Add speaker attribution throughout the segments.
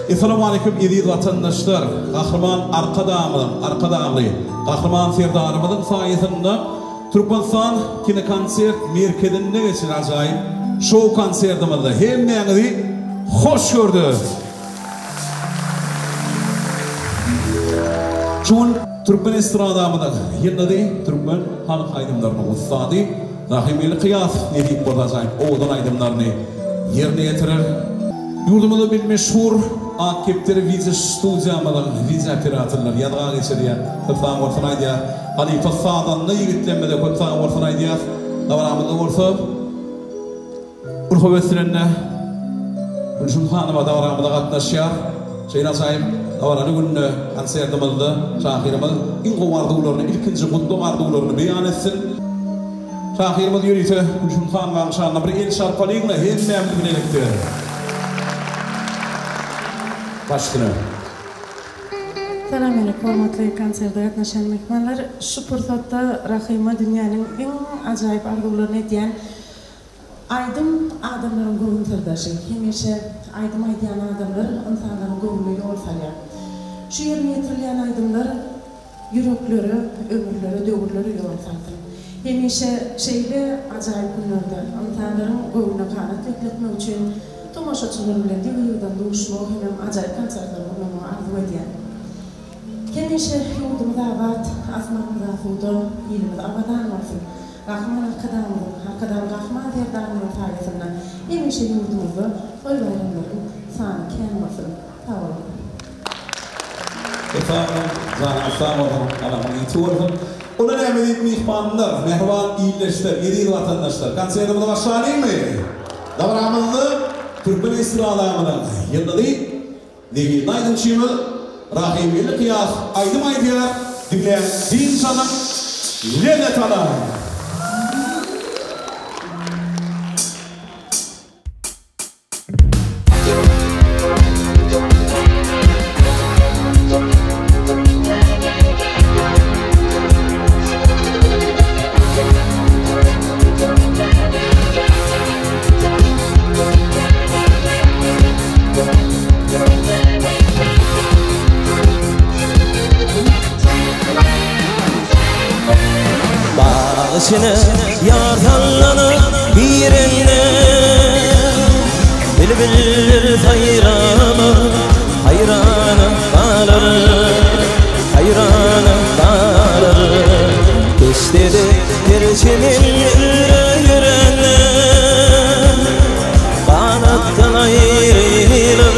Speaker 1: Esselamu aleyküm aziz vatandaşlar. Kahraman arka dağlı. Kahraman serdarımızın sayesinde Türkmenistan Kino Konsert Merkezinde geçen acayip show konsertimizde hemmenizi hoş gördük. Şun Türkmen estradamızda yılda Türkmen halk aydınlarının ustadı Rahimeli Kıyas nedip burada acayip oğdan aydınlarını yerine getirir. Yurdumuzda bir meşhur akipleri vize stüdyamızın vize operatörler yadağa geçiriyor. Kıptan orsan aydiya. Halife Sağdan'la yigitlenmede kıptan orsan aydiya. Davranımızda orsa Urfa Vesselen'le Gülşün Hanım'a davranımızda katlaşıyor. Şeyin acayip davranı günü konsertimizde şahirimiz ilk vardıqlarını, ilkinci kutlu vardıqlarını beyan etsin. Şahirimiz yürüyte Gülşün Hanım'a akşamına bir el şarpalayın da hem memnun elektir. Başkına.
Speaker 2: Selamünaleyküm, hormatly konserde yatnaşan mehmanlar. Şu fırsatda Rahima dünyanın en acayip arzularını eden aydım adamların gururun sırdaşı. Hemişe aydım aydayan adamlar insanların gururuyla olsalar. Şu yerine getirilen aydımlar yürekleri, ömürleri, dögürleri olsalar. Hemişe şeyde acayip günlerde insanların gururuna kanat bekletmek için tomaşaçılar bilen deviyudan doğuşmak hem acayip konsertler bulunma arzu eden. Hemişe yurdumuz abat, asmamız afuda, ilimiz abadan olsun. Rahman arkadan Rahman derdarının sayesinde hemişe yurdumuzu soy bayramların sağını kendisin. Sağ olun.
Speaker 1: Efendim, sağ olun. Allah'ın iyisi olsun. Onun emelik mihmanlar, mehvan iyileşler, yedi vatandaşlar. Konserimize başlayalım mı? Davranımızda Türkmen estradamının yılda değil, Nevin Aydınçı'mız, Rahimeli Kıyas, Aydım Aydılar, dinleyen din sanat, Lenet Ana.
Speaker 3: Başını yardanlanıp bir eline Bülbüller hayranı kalır Geçleri perçemin yüreğine Kanattan ayrılır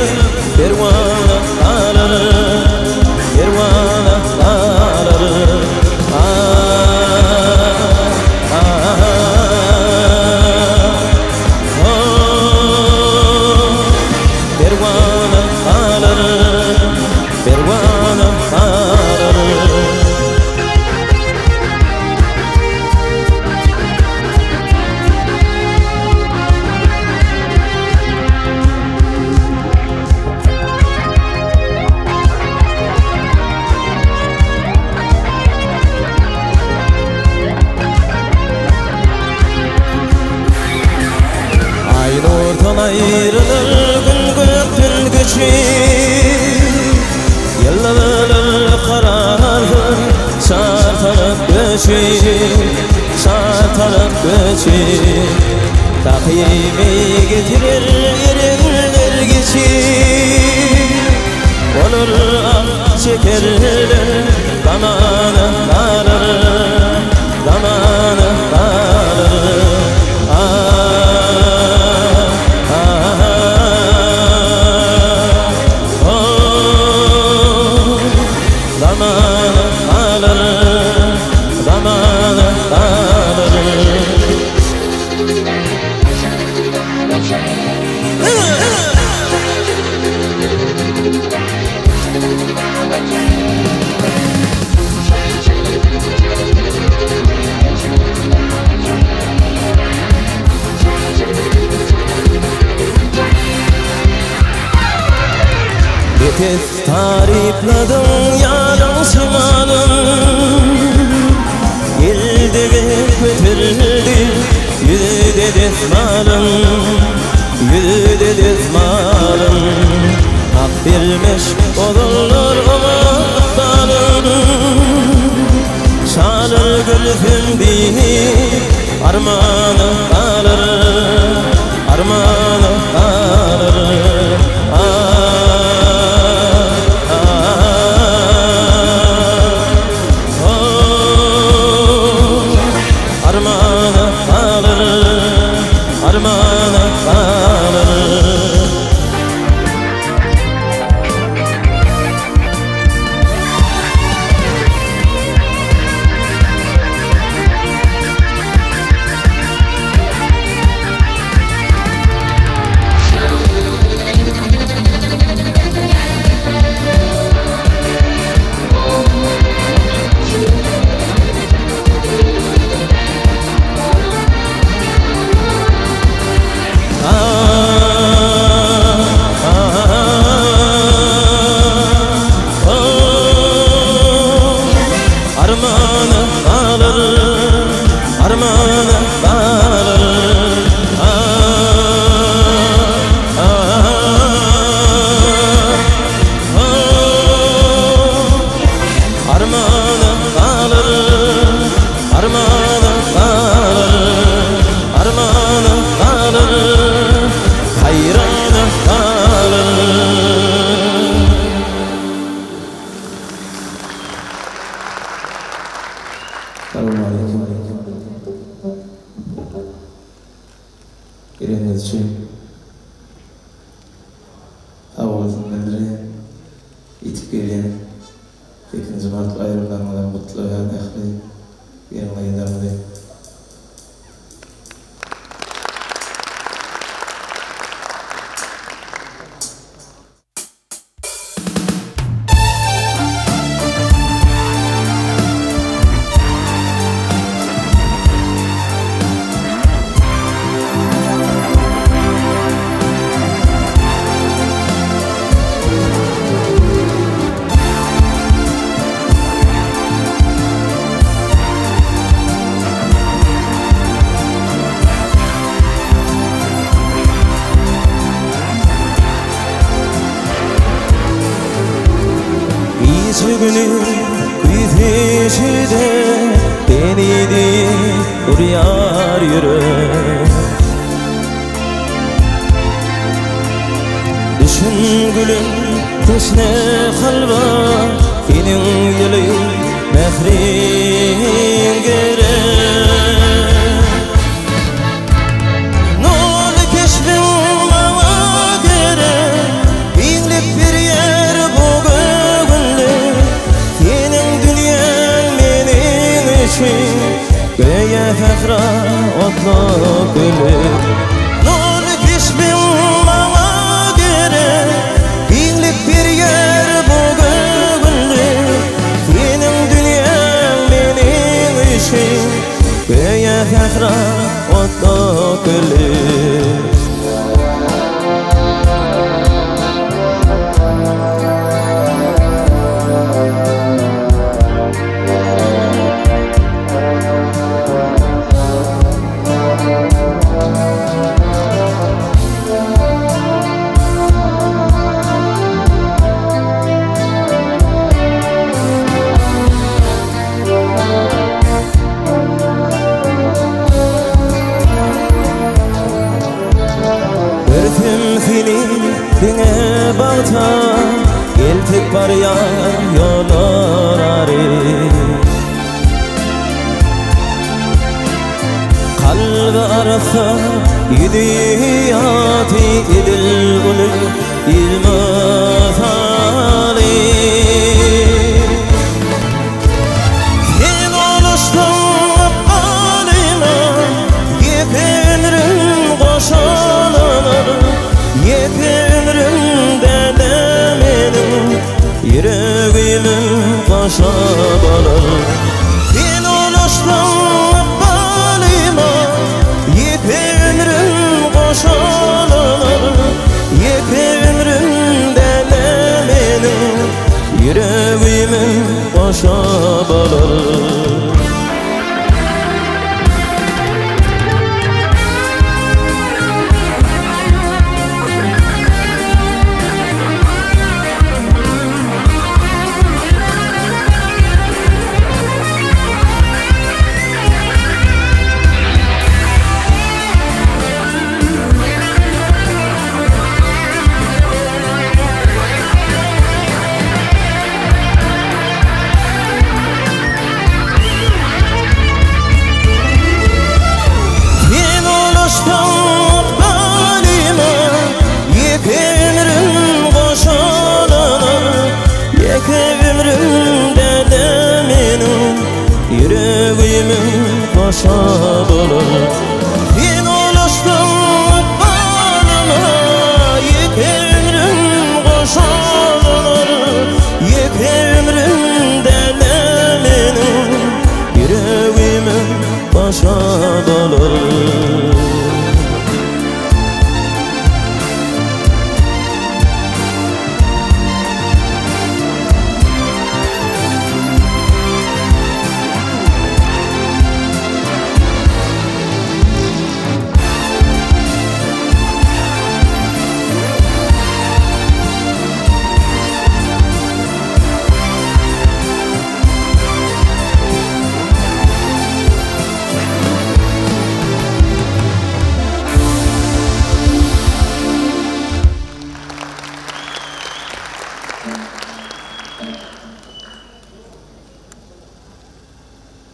Speaker 3: pervane kalır ayrılır gün geçir Yıllar kararır Şartanıp göçür Takvimi getirir yerler geçir Olur ah çekerler zamanı kalır Tez tarifladım yarın sımanım Yıldı götürdü yüzde desmalım Yüzde desmalım vermiş odunlar omaktanım Çalır gülfüm bir armanı alır Armanı alır Armanı alır Armanı alır yüreğimin başa bulur. Sen ulaştın bağlama, yek ömrüm koşalır. Yek ömrüm derlemenin yüreğimin başa bulur.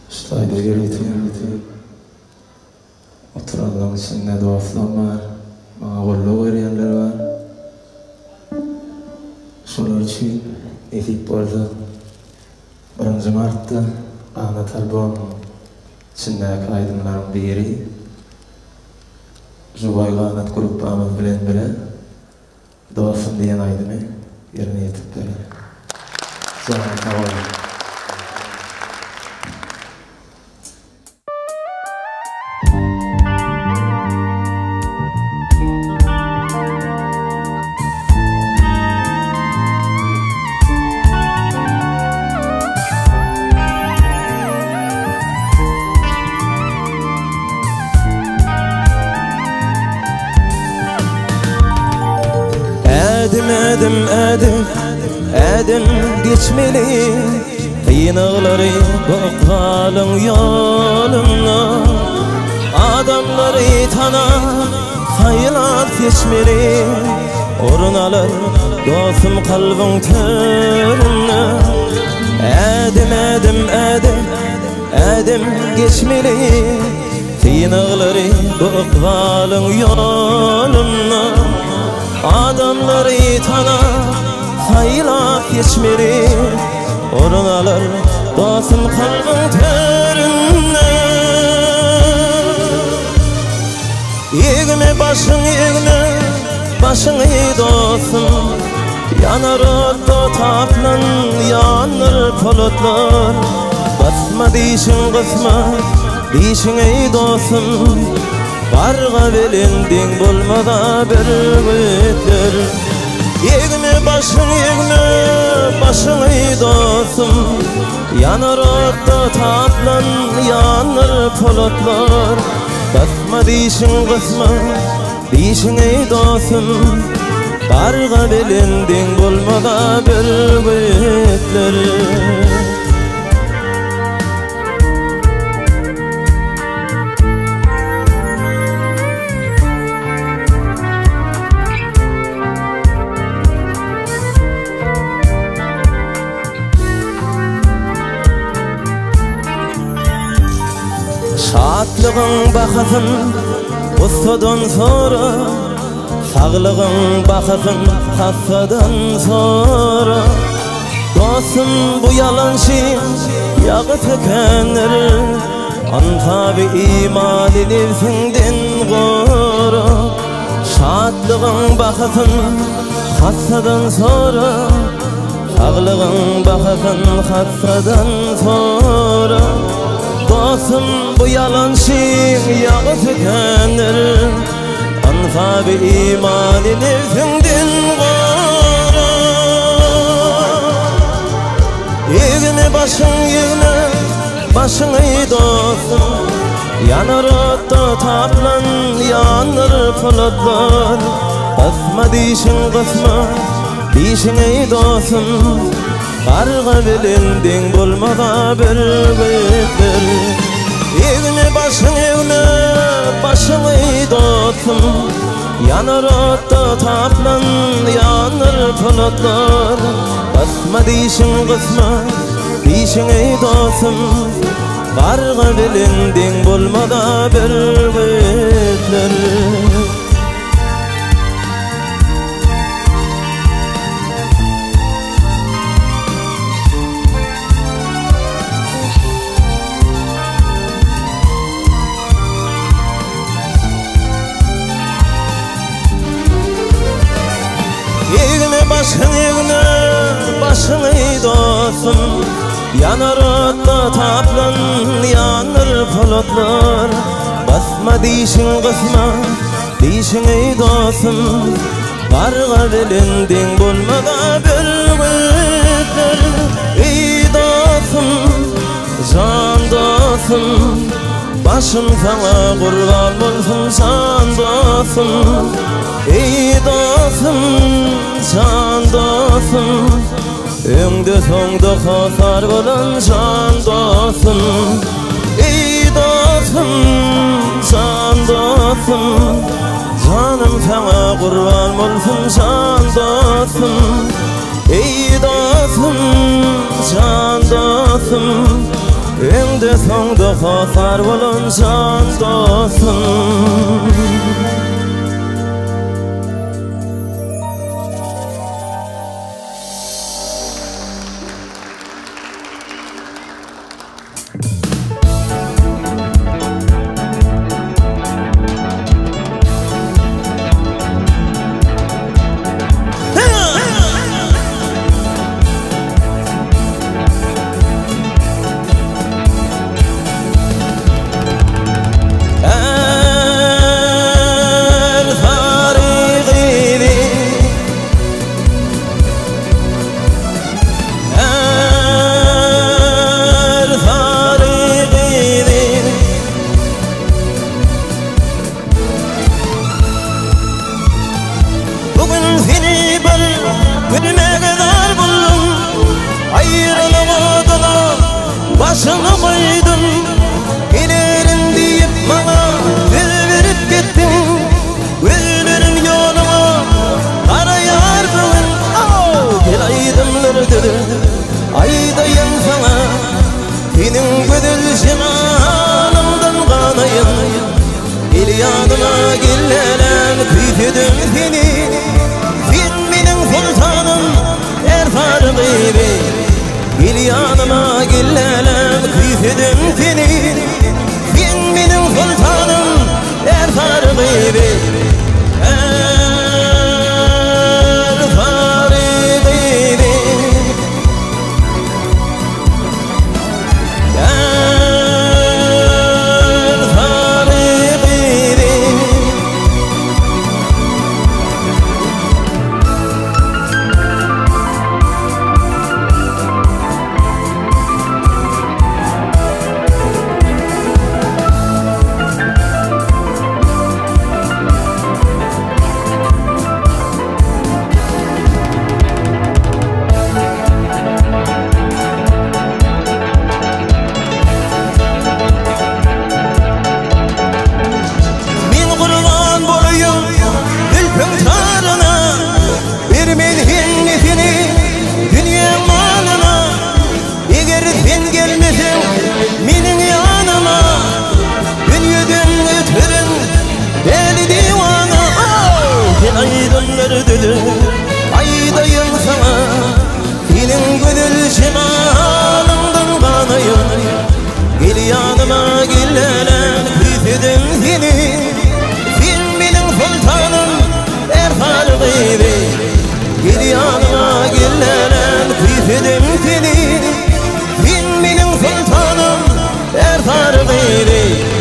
Speaker 4: Stayda gereğitim. Oturanların içinde doğaflan var. Bana kollu verenler var. Şolar için etip vardı. 1 Mart'ta Ahmet Albon içindeki aydınların biri. Zubay Ahmet grupamız bilen bile doğafın diyen aydını yerine yetip beri. Zaman tavalı.
Speaker 3: Edim geçmeli kıyınıqları boqqalın yoluna. Adamları tanap haylat geçmeli, orun alır dostum kalbin törünü. Edim geçmeli kıyınıqları boqqalın yoluna. Adamları tanap haylat geçmeli, orun alır dostum kalbin törünü. Yegme başın ey dostum, yanar otto taplan yanır polotlar. Basma deyşin ey dostum, barga belindin bolmada bir gütler. Yegme başın ey dostum, yanar otto taplan yanır polotlar. Basma deyşin ey dostum, barga belindin bolmada bir gütler. Şatlığın bakasın ustadan sonra, sağlığın bakasın hastadan sonra. Dostum bu yalancı yağı tekenler, antabi imanı nefsinden gora. Şatlığın bakasın hastadan sonra, sağlığın bakasın hastadan sonra. Dostum bu yalancı yağı tekenler, antabi imanı nefsinden gora. Yegme başın ey dostum, yanar otto taplan yanır polotlar. Basma deyşin ey dostum, barga belindin bolmada bir gütler. Yegme başın ey dostum, yanar otto taplan yanır polotlar. Basma deyşin ey dostum, barga belindin bolmada bir gütler. yanar otta taplan yanır polotlar basma dişin kısma dişin ey dostum barga belending bolmaga bölgütler ey dostum can dostum başım sana kurban olsun can dostum ey dostum can dostum öňde soňda hasar bolan can dostum ey dostum can dostum canım sana kurban olsun can dostum ey dostum can dostum öňde soňda hasar bolan can dostum başını koydum ilerim deyip bana verip gittin ölürüm yoluma kara yardımın bir aydınlar dedi aydayım sana senin gödül şemanımdan kanayım el yanıma gillenen küfedim seni sen benim sultanım erfar gibi gel yanıma gillenen küfedim seni sen benim sultanım erfar gibi erfar gibi erfar gibi aydayım sana senin gönül şemanımdan kanayım gel yanıma gillenen küfedim seni sen benim sultanım erfar gibi gel yanıma gillenen küfedim seni sen benim sultanım erfar gibi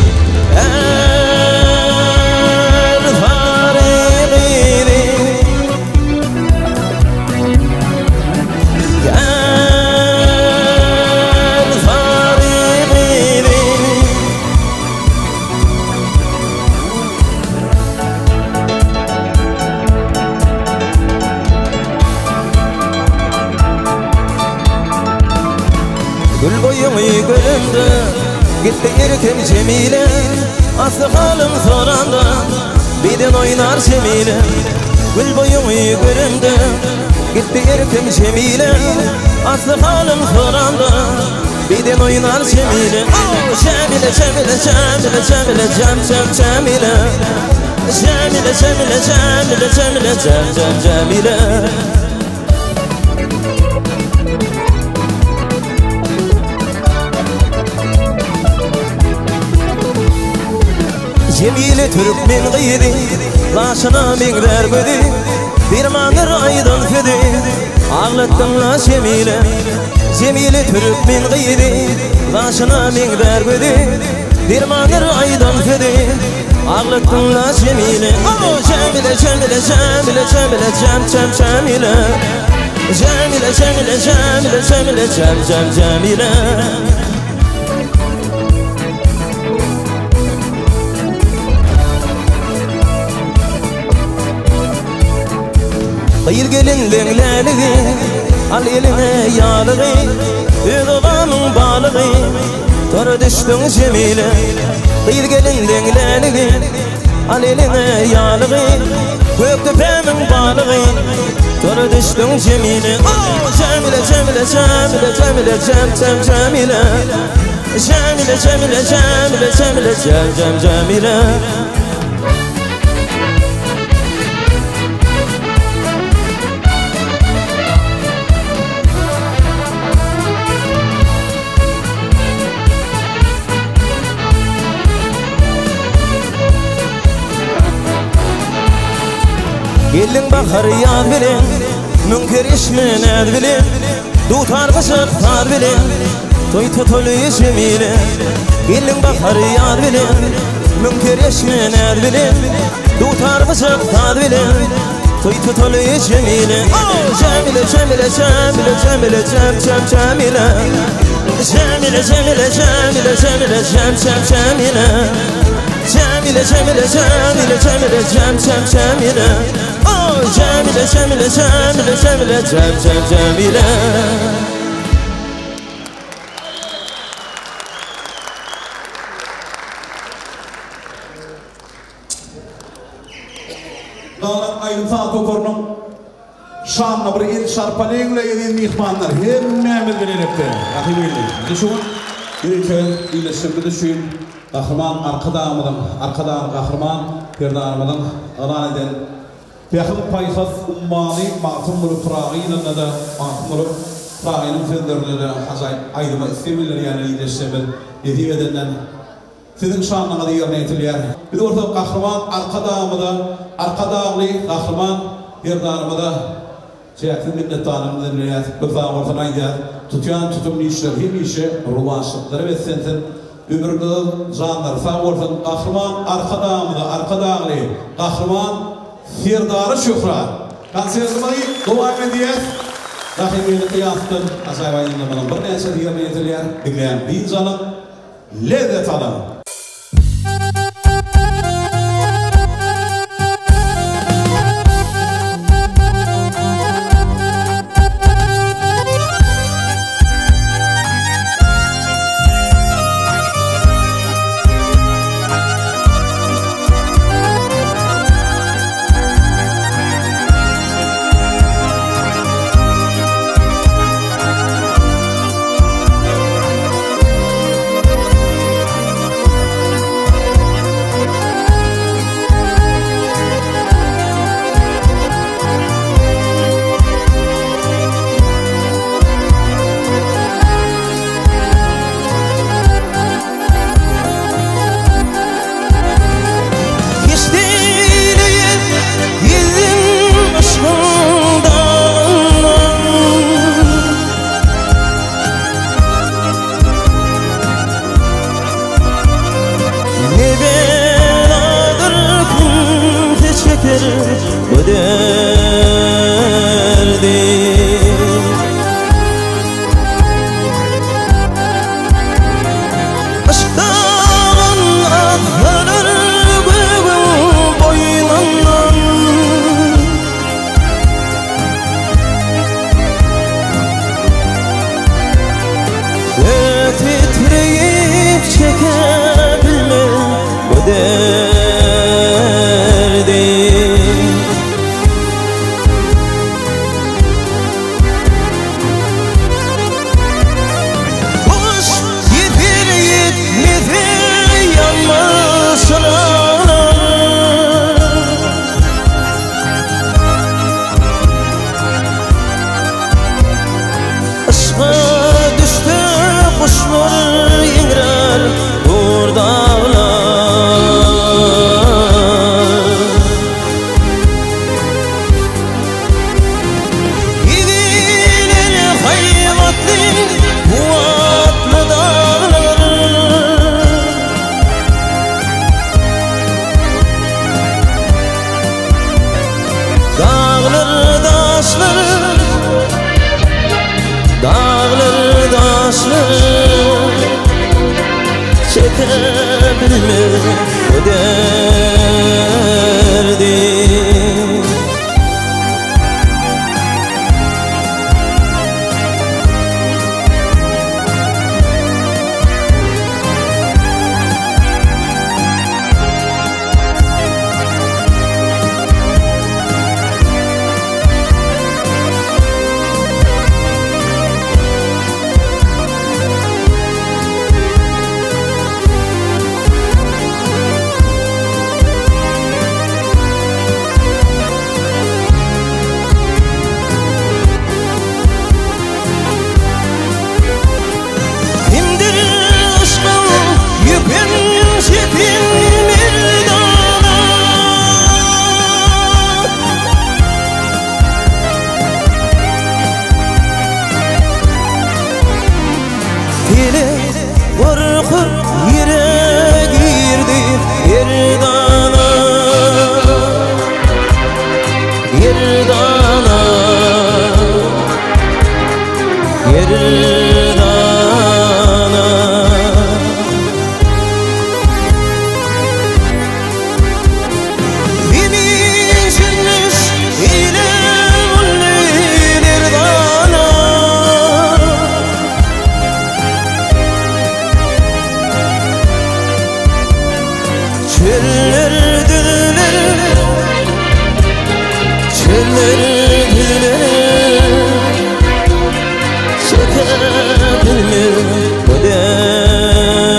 Speaker 3: gül boyumu göründü gitti erken Cemile aslı halım soranda birden oynar Cemile gül boyumu göründü gitti erken Cemile aslı halım soranda birden oynar Cemile Cemile Cemile Cemile Cemile Cem Cem Cemile Cemile Cemile Cemile Cemile Cem Cem Cemile Cemile Türkmen gıydi, laşına mingrer gödi, bir manır aydın fedi, ağlattın la Cemile. Cemile Türkmen gıyri Laşına min vergüdü Dirmanır aydan fedi Ağlıktın la Cemile Cemile, Cemile, Cemile, Cemile, Cemile Cemile, Cemile, Cemile, Cemile, Cemile Hayır gelin dengleliği Al eline yağlığı Üdüğanın balığı Tora düştün Cemile Hayır gelin dengleliği Al eline yağlığı Göktepe'nin balığı Tora düştün Cemile Cemile, Cemile, Cemile, Cemile, Cemile Cemile, Cemile, Cemile, Cemile, Cemile Gelin bahar yad bilin Münker işmin ed bilin Dutar kışık tar bilin Toy tutulu Cemile Gelin bahar yad bilin Münker işmin ed bilin Dutar kışık tar bilin Toy tutulu Cemile Cemile, Cemile, Cemile, Cemile, Cemile Cemile, Cemile, Cemile, Cemile, Cemile Cemile, Cemile, Cemile, Cemile, Cemile Oh, Cemile, Cemile, Cemile, Cemile, Cemile
Speaker 1: Dağlar ayın saat okurunun şanlı bir il şarpalayınla yediğin mihmanlar hemmemiz bilerekte. Rahim eyleyin. Düşün, ilke iyileşimde düşün. Kahraman arkadan kahraman perdarımızın alan eden Peyhim payhas ummani ma'tum bulup rağıyla da ma'tum bulup rağının fenderine de acayip ayrıma istemirler yani iyileşimde yediği edenden sizin şanına da yerine etiliyor. Bir de orta kahraman arkadağlı kahraman perdarımıza Şeyh'in minnettanımızın riyaz lütfen ortadan gider tutuyan tutumlu işler hem işe ruvaşlıkları ve sensin ömürde canlar sağ olsun kahraman arkadağlı kahraman Ferdarı Şükran konsertimizi dua edeceğiz. Rahimeli kıyafetin acayip ayınlamadan bir neyse diğerine yetiliyor. Dinleyen bir canım lezzet alın.
Speaker 3: çöller düdüler, çöller düdüler, çekemir bu derdi.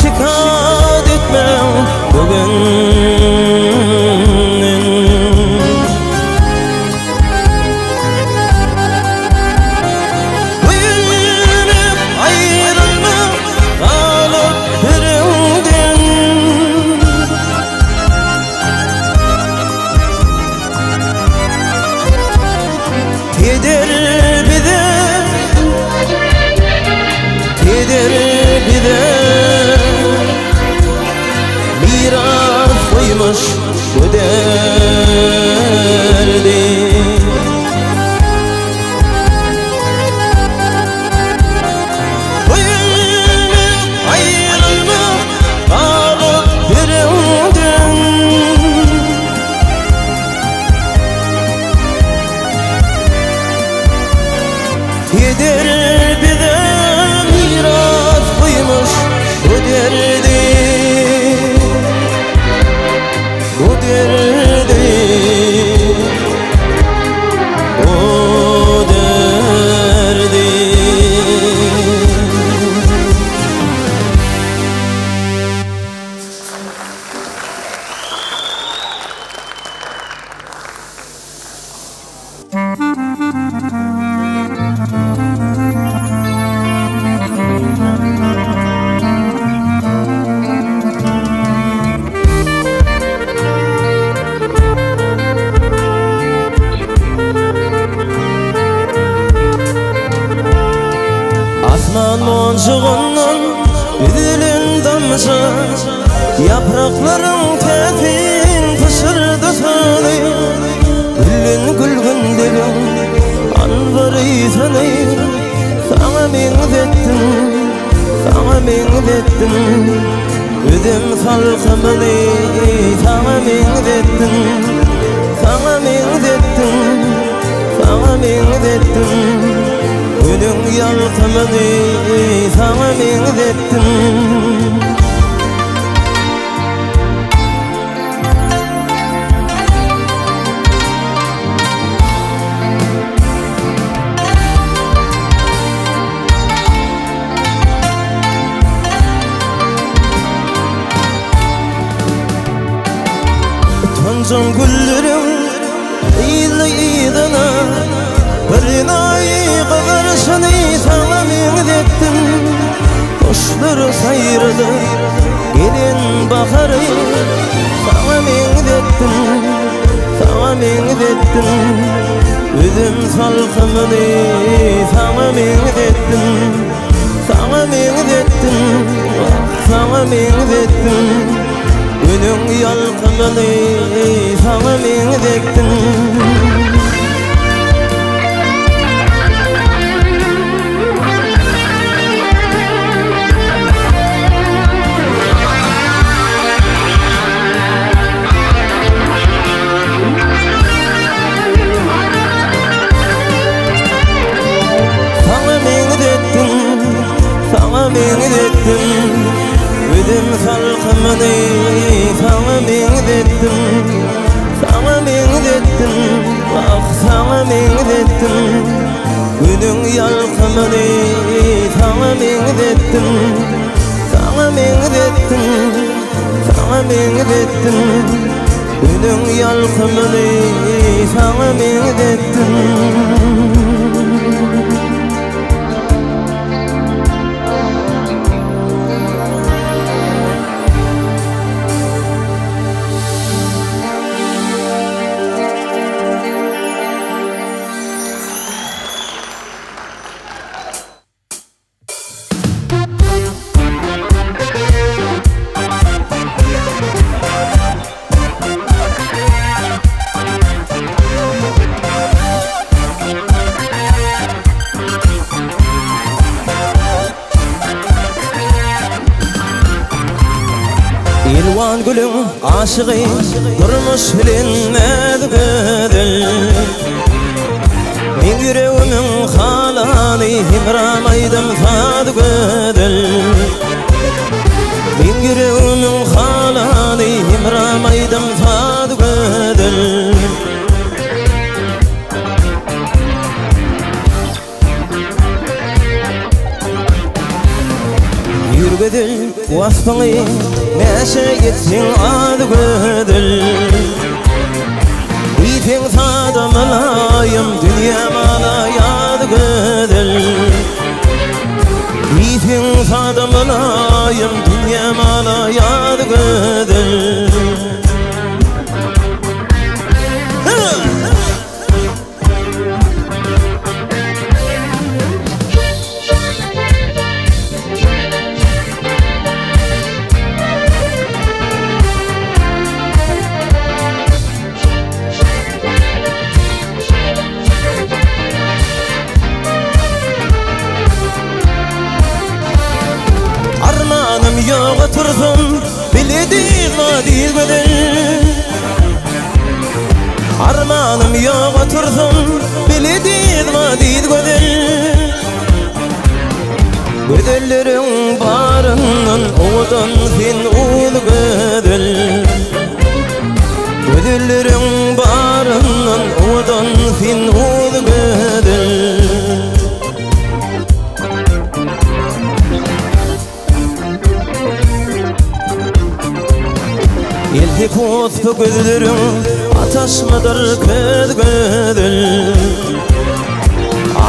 Speaker 3: Şikayet etmem bugün. Uyunup ayrılmam kalıp birinden. Gider bize, gider bize miras koymuş bu derdi. Uyunup ayrılmam kalıp birinden. Gider bize miras koymuş bu derdi, bu derdi, bu derdi. Asman moncuğundan üzülün damcı, yaprakların tefin taşırdı seni. Güllün gülgünlerin anvarı seni. Sana minzettim, sana minzettim. Üzüm salkımını sana minzettim, sana minzettim, sana minzettim. Günün yalkımını sana minzettim. Toncun güllerim iyili iyidana, bir nayi kıvırışını sana minzettim. Kuşları sayırdı gelin bakarı, sana minzettim, sana minzettim. Üzüm salkımını sana minzettim, sana minzettim, sana minzettim. Günün yalkımını sana minzettim. Sana minzettim, üzüm salkımını sana minzettim, sana minzettim. sana mengdettim Günün yalkımını sana mengdettim Sana mengdettim Sana mengdettim Günün yalkımını sana mengdettim İlvan gülüm aşığı durmuş bilinmez gödül Min yüreğimin halanı himramaydım sad gödül Min yüreğimin halanı himramaydım sad gödül Yürgedül vasfını meşe gitsin adı gödül İtin sada malayım dünya malayadı gödül İtin sada malayım dünya malayadı gödül Yok otursun bilediğin o değil gödül Armanım yok otursun bilediğin o değil gödül Gödüllerin barının oğudan fin ulu gödül Gödüllerin barının oğudan fin ulu gödül Elki kutbu gözlerim ataş mıdır köd gödül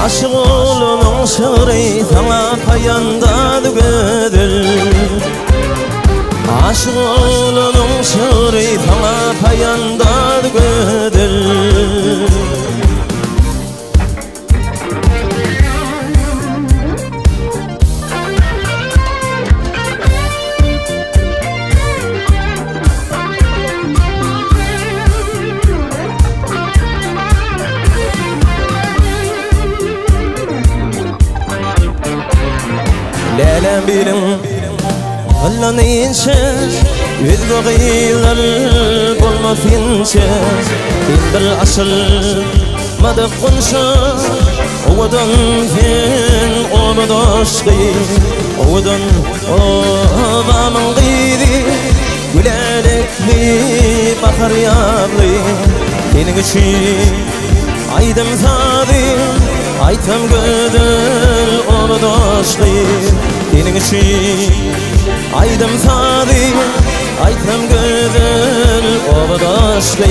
Speaker 3: Aşık olunun şığrı sana payandadı gödül Aşık olunun şığrı sana payandadı gödül Lelem bilim Allah'ın inşe Yüzgü gıylar Bulma finşe Bir asıl Madık kunşa Oğudan fin Oğudaşkı Oğudan Ovamın gıyri Gülelikli Bakar yablı Senin için Aydım sadı Aytam gödül Oğudaşkı Senin için aydım sadı Aytam gödül Oğudaşkı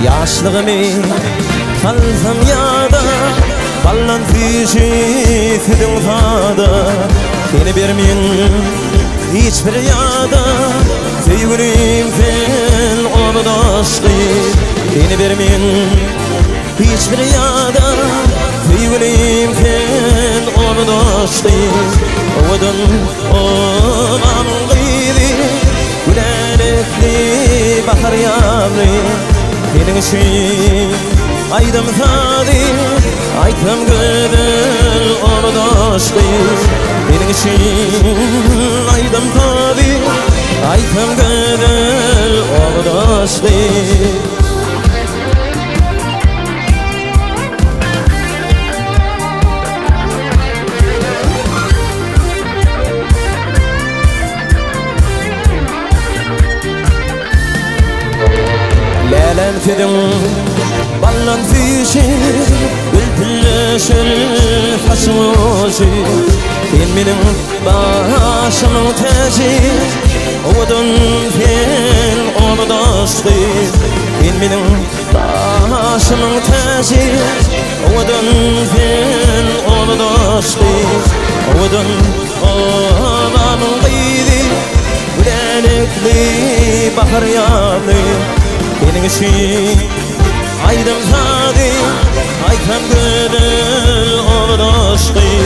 Speaker 3: Yaşlığımı kalsam yada Ballan fişi sidin fada Seni vermeyin hiçbir yada Sevgilim sen oğudaşkı Seni vermeyin hiçbir yada Sevgilim sen oğudaşkı Oğudan oğuman gıyri Gülelikli bakar yavri Senin için aydım sadı Aytam gödül Oğudaşkı Senin için aydım sadı Aytam gödül Oğudaşkı كدم بلن فيشي بالبلش الفسوسي فين من باشم تاجي ودن فين أرضاشقي فين من باشم تاجي ودن فين أرضاشقي ودن أرض غيري ولانك لي بحر يامي بينك شي عيدم ثادي عيكم قد الأرض عشقي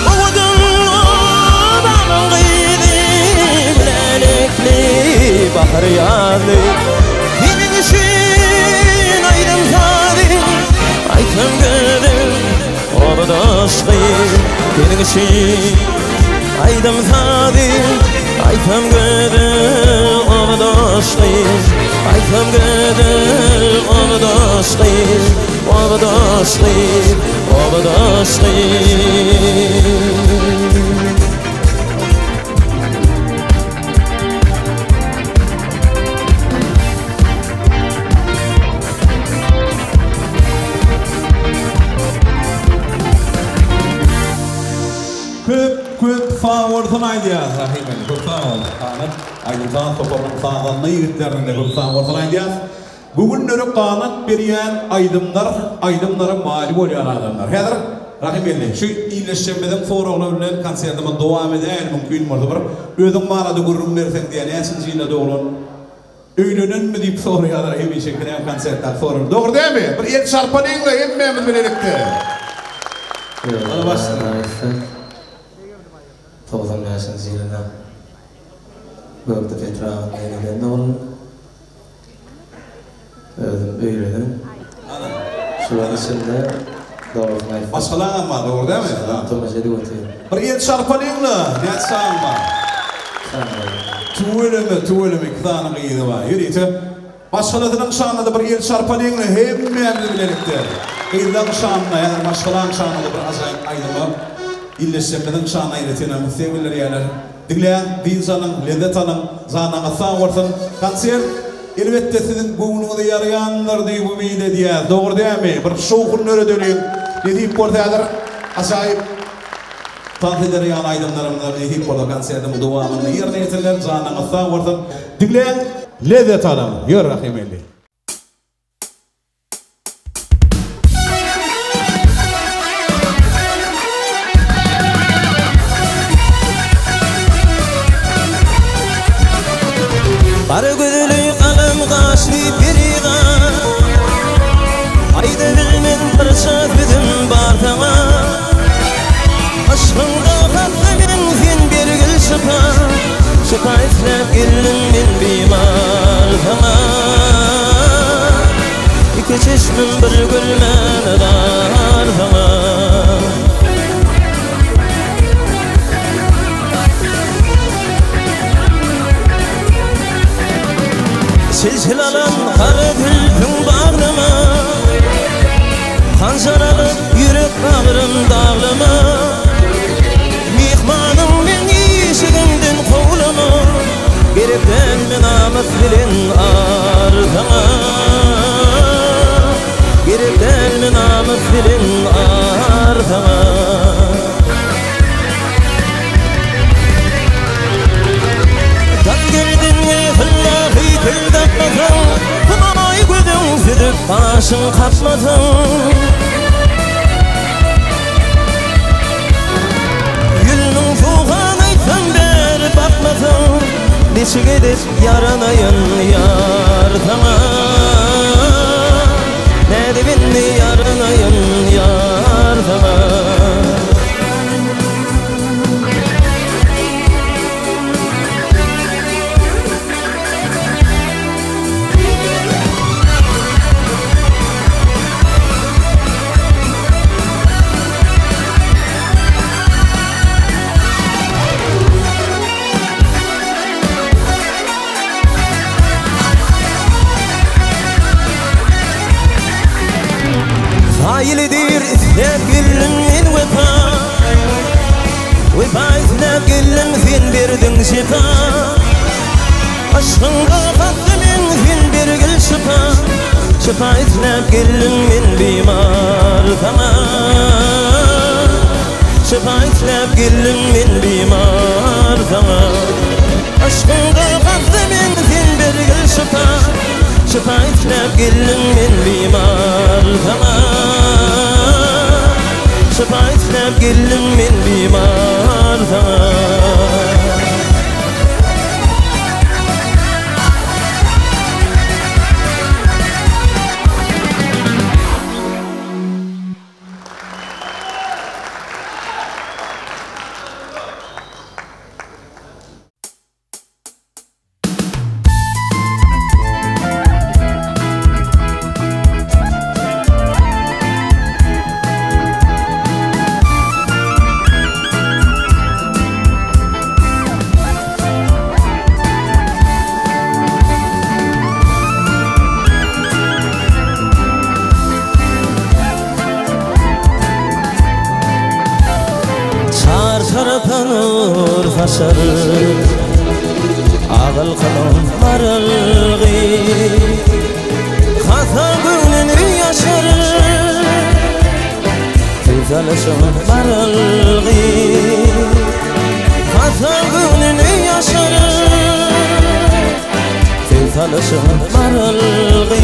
Speaker 3: ودن أرض غيري ولانك لي بحر يامي بينك شي عيدم ثادي عيكم قد الأرض عشقي بينك شي عيدم ثادي عيكم قد الأرض عشقي عيكم قد الأرض عشقي وأرض عشقي وأرض عشقي
Speaker 1: Köp favordan aydiya Rahim'in köp favor kanat aydan toparın sağlanma yigitlerinde köp favordan aydiya bugün nörü kanat beriyen aydımlara mali bolyan adamlar hedir Rahim'in şu iyileşmeden sonra olan konserime devam eden mümkün mü bir özün mağarada gurrum versen diye nesinziyle doğru öğlenen mi deyip soruyor Rahim'in şeklinde konserler sorur doğru değil mi? Bir et şarpanıyla hepmemiz birlikte hadi başlayalım
Speaker 4: 90 yaşın zilina Gökte Petra'nın elinden olun Özüm büyüledim Şu an içinde doğru nayfı
Speaker 1: Başkalar ama doğru değil mi?
Speaker 4: Tomaceli otuyor
Speaker 1: Bir et şarpanıyla net sağma Tuğulümü kıtanı gıydı var Yürüyte Başkalarının şanında bir et şarpanıyla hepmemiz birlikte Gıydıdan şanına yani başkalarının şanında bir azayım aydımı İllessemeden şan ayretine muhtemeler yerler. Digle dinsanın, lezzetanın, zanına sağırtın. Kanser elbette sizin buğunuğunu yarayanlar diye bu mide diye. Doğru değil mi? Bir şoğun öyle döneyim. Yedip ortadır. Acayip. Tahteder yan aydınlarımlar yedip orta kanserdim duamını yerine yetirler. Zanına sağırtın. Digle lezzetanın. Yer rahimelli.
Speaker 3: Barı güdülü kalım kaşlı biriga Ayda bilmen bir sözdüm bartama Aşkımda kalkımın fin bir gül şıpa Şıpa etlep gülüm min bimar sana İki çeşmin bir gülmen dar sana Silsilalan kara gülpün bağrıma Kanzaralı yürek bağrım dağlıma Mihmanım ben iyişigimden kovlama Geripten mi namus bilin ardına Geripten mi namus bilin ardına Dan geldin ya hıllahi kıldakmadın Kınay gözün sidip başın kapmadın Gülünün fuğan aytan beri bakmadın Neçik edip yaranayın yar sana Ne dibinli yaranayın yar sana Failidir isnab gülüm min vefa Vefa isnab gülüm fin birdin şifa Aşkınga kalktı min fin bir gül şifa Şefaetlep gelin min bimar tamam Şefaetlep gelin min bimar tamam Aşkınga kalktı min fin bir gül şefa Şefaetlep gelin min bimar tamam Şefaetlep gelin min bimar tamam Çarpanır faşarır Ağıl kanım marılgı Kata gününü yaşarır Tüzalışım marılgı Kata gününü yaşarır Tüzalışım marılgı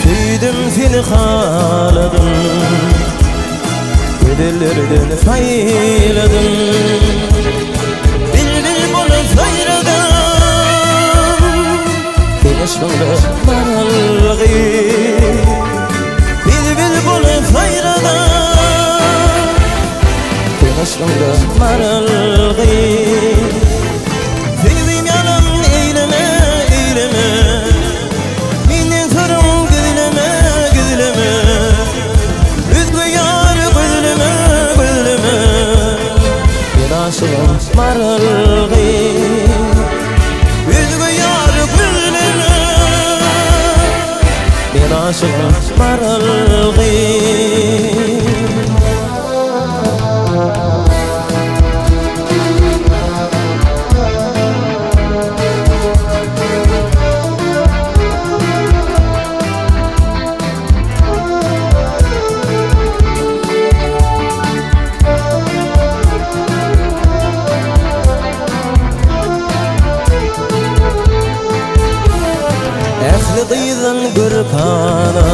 Speaker 3: Tüydüm seni haladım Dillerden fayladım Bilbil bulup sayradım Ben aşkımda maralgı Bilbil bulup sayradım Ben aşkımda maralgı Sevdim yanım eyleme eyleme Minin sorun gizleme gizleme Üzgü yar gizleme gizleme Ben aşkım maralgı Üzgü yar gizleme Ben aşkım maralgı Dıydan gürkana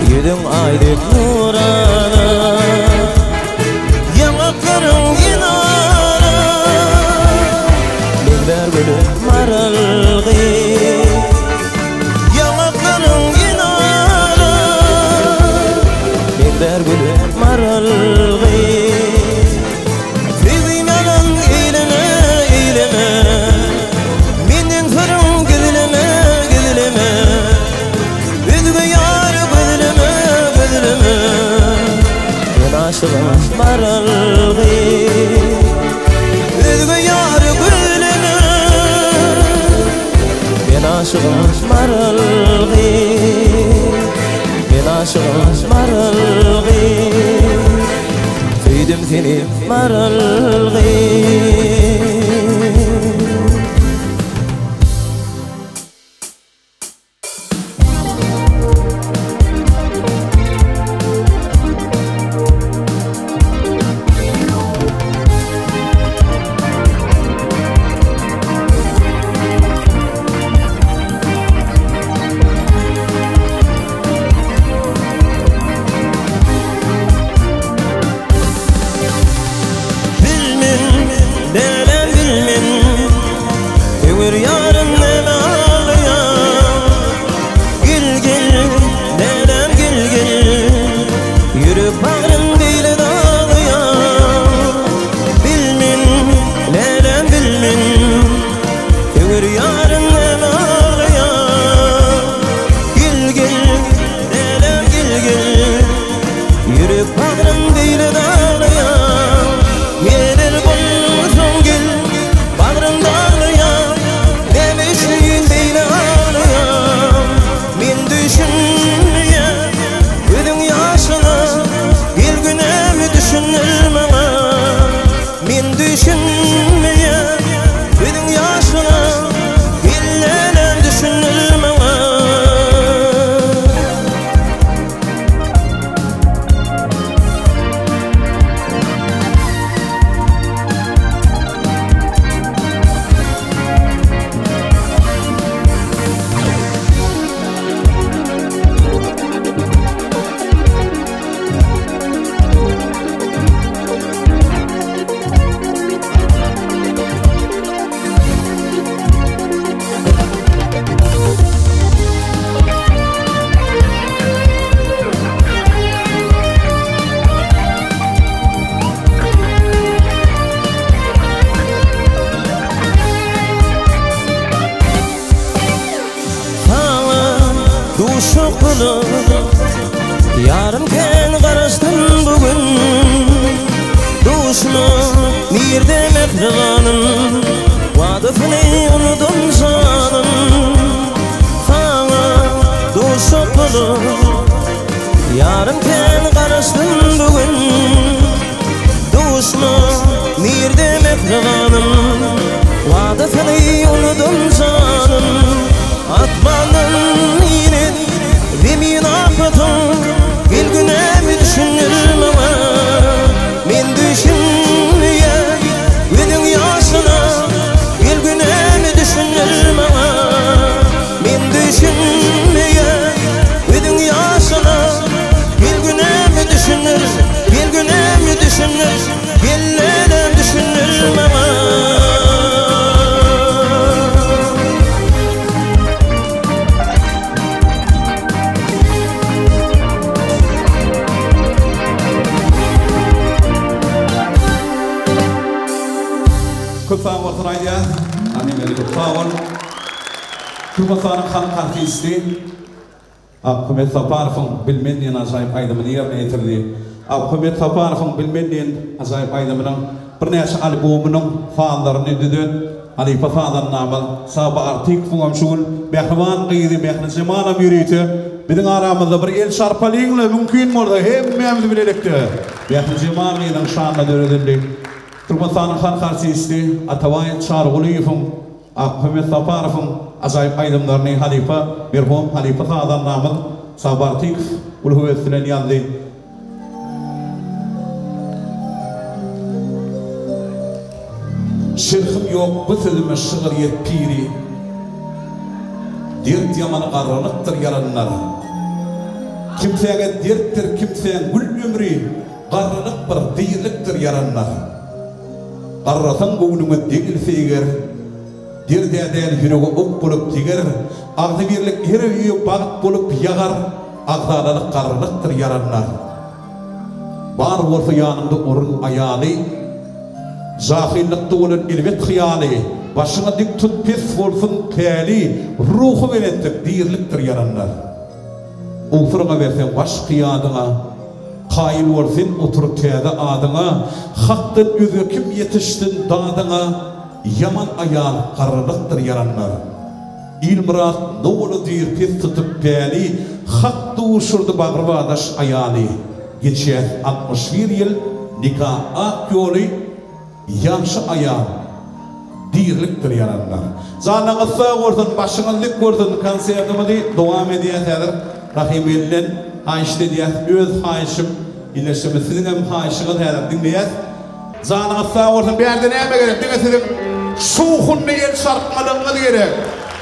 Speaker 3: Yüdün aydık nurana Yanakların inana Bilber gülüm maralgı Yanakların inana Bilber gülüm maralgı Sevdim yalan eyleme eyleme Minin fırın gizleme gizleme Üzgü yar gizleme gizleme Ben aşkım maralgı Üzgü yar gizleme Ben aşkım maralgı Ben aşkım maralgı Sevdim seni maralgı uşuk bulup yarımken qarışdım bugün duşma mirde mehribanım vadıfını unudum canım sana uşuk bulup yarımken qarışdım bugün duşma mirde mehribanım vadıfını unudum canım atmanın yine ve münafıtım bir güne mi düşünürüm ama men düşünmeye ve dünyasına bir güne mi düşünürüm ama men düşünmeye ve dünyasına bir güne mi düşünür bir güne mi düşünür billerim düşünürüm ama
Speaker 1: Kutsan ortanaydı, annemleri kutsan. Kutsanın kan kartisti, Ahmet Saparf'ın bilmediğin acayip aydımını yerine getirdi. Ahmet Saparf'ın bilmediğin acayip aydımının bir neçe albümünün faanlarını düdün. Ali Pafadan namal, sabah artik fungamşul, mehriban gıydı, mehri zamana mürüytü. Bizim aramızda bir el şarpalığıyla mümkün mü orada? Hem memnun bilelikti. Mehri zamanının şanla döredildi. Turkmenistan'ın kan kartisti, Atavayet Çarguluyev'ın, Ahmet Saparf'ın acayip aydımlarını Halifa, merhum Halifa Sa'dan namıl, sabah artik ulhuvesinden yazdı. Şirkim yok, bu sözüme şığıriyet piri. Dert yamanı qarranıqtır yaranlar. Kimseye derttir, kimseye gül ömrü, qarranıq bir deyirliktir yaranlar. Qarrasan boğulunu degilse eger, derdeden yüreği ok bulup tiger, ağzı birlik her üyü bağıt bulup yagar, ağzadalık qarranıqtır yaranlar. Bar olsa yanında orun ayali, zahillikte olan ilvet hıyali, başına dik tut pes olsun kâli, ruhu velettik deyirliktir yaranlar. Ufuruna versen baş kıyadına, Kayıl olsun oturup teyze adına, haktın özü kim yetiştin dadına, yaman ayal qarrılıqtır yaranlar. İlmirat doğulu deyir pes tutup beli, hak doğuşurdu bağırvadaş ayali. Geçer 61 yıl nikah ak yolu, yanşı ayal deyirliktir yaranlar. Zanına sağ olsun, başınızlık olsun konsertimizi devam ediyetidir. Rahim elin, Ayşte diye öz hayşım, ilerşimi sizin hem hayşınız hedef dinleyez. Zanına sağ olsun, bir yerde neyme gerek, dinlesizim, şuhunlu el şartmalığınız gerek.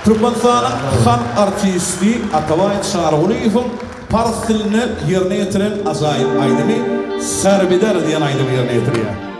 Speaker 1: Turkmenistan'ın kan artisti Atavayet Çarguluyev'ın Pars dilini yerine getiren acayip aydımı, Serbeder diyen aydımı yerine getiriyor.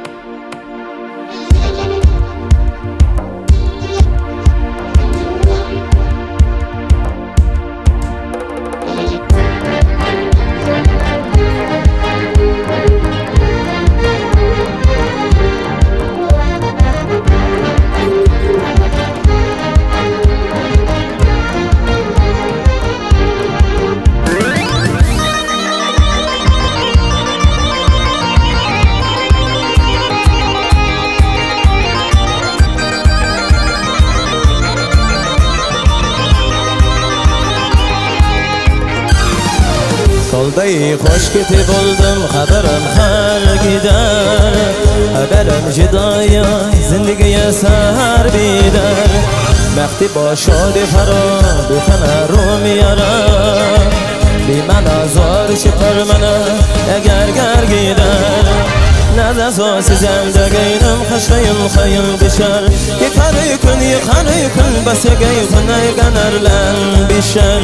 Speaker 3: Kolday hoş ketip oldum, haberim har gider. Haberim jidaya, zindigiye sar bider. Mekti başadı hara, duhana rum yara. Biman azar şıpar mana, eğer ger gider. Nazar sosiz elde geyrim, haşlayım hayım dışar. Yıkar yükün, bas yükün, ayganerlen bişer.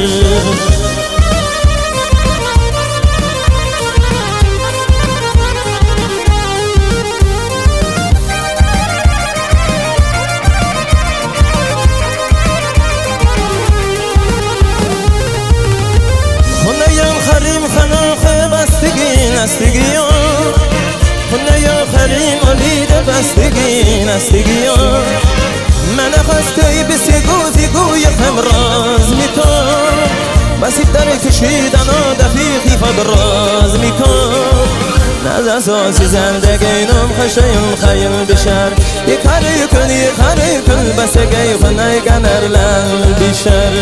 Speaker 3: نستگی من خسته بسیگو یکم راز میتو بسیب در کشیدن و دفیقی فبراز میکن از اساس زندگینم خشیم خیل بشر یکاری کن بس گیف نیگنر لن بشر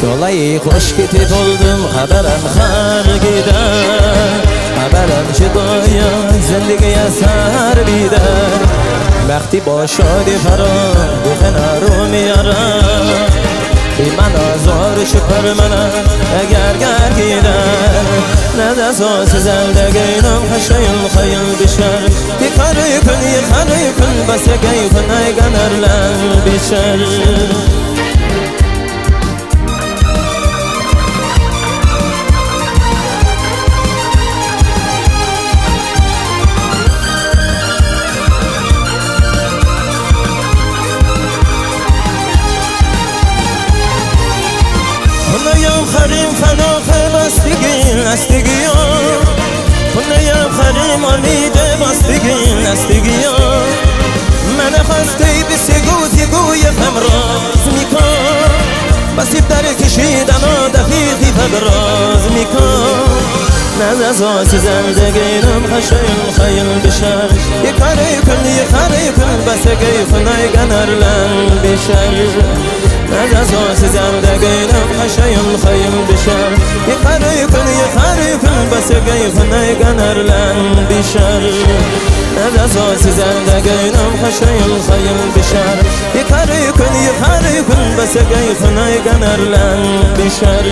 Speaker 3: Dolayı hoş gitip oldum haberim har gider Haberim ki doya zindigiye sar bider Vakti başadı farad bu kenarım yarar Bi من azar şüpher mene eğer ger gider Ne de sos zendeginem haşayım khayıl bişer Yıkarı kün bas geyfın ayganerler bişer خریم فناخ بستگی خونه‌یم خریم امید بستگی من خواستی بسیگوی فمراز میکن بسیب در کشیدن و دفیقی فبراز میکن نز اساس زندگینم خشیم خیل بشر یکاری کن بس گیف نیگنر لن بشر نز اساس زندگینم خشیم خیل بشر یکاری کن بس گیف نیگنر لن بشر نز اساس زندگینم خشیم خیل بشر یکاری کن بس گیف نیگنر لن بشر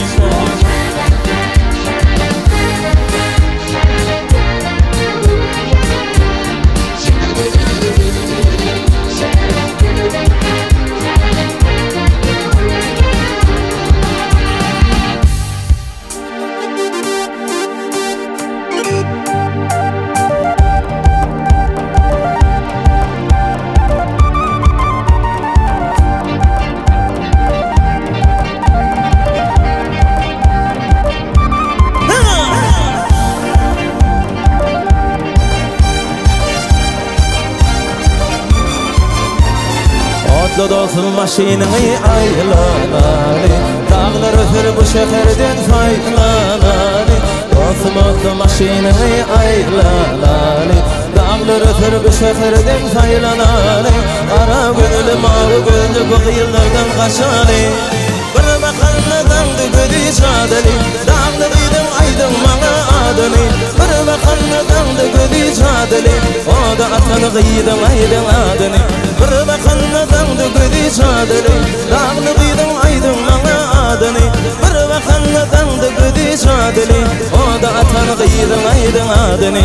Speaker 3: Dostum maşinini aylanari Dağlar ötür bu şehirden faylanari Dostum maşinini aylanari Dağlar ötür bu şehirden faylanari Ara gönlüm ağrı gönlü bu yıllardan kaçani Bir bakanlıdan da gödü çadeli Dağlarıydım aydın bana adını Bir bakanlıdan da gödü çadeli O da atan gıydım aydın adını Bir bakanlıdan da gödü çadeli Dağlarıydım aydın bana adını Bir bakanlıdan da gödü çadeli O da atan gıydım aydın adını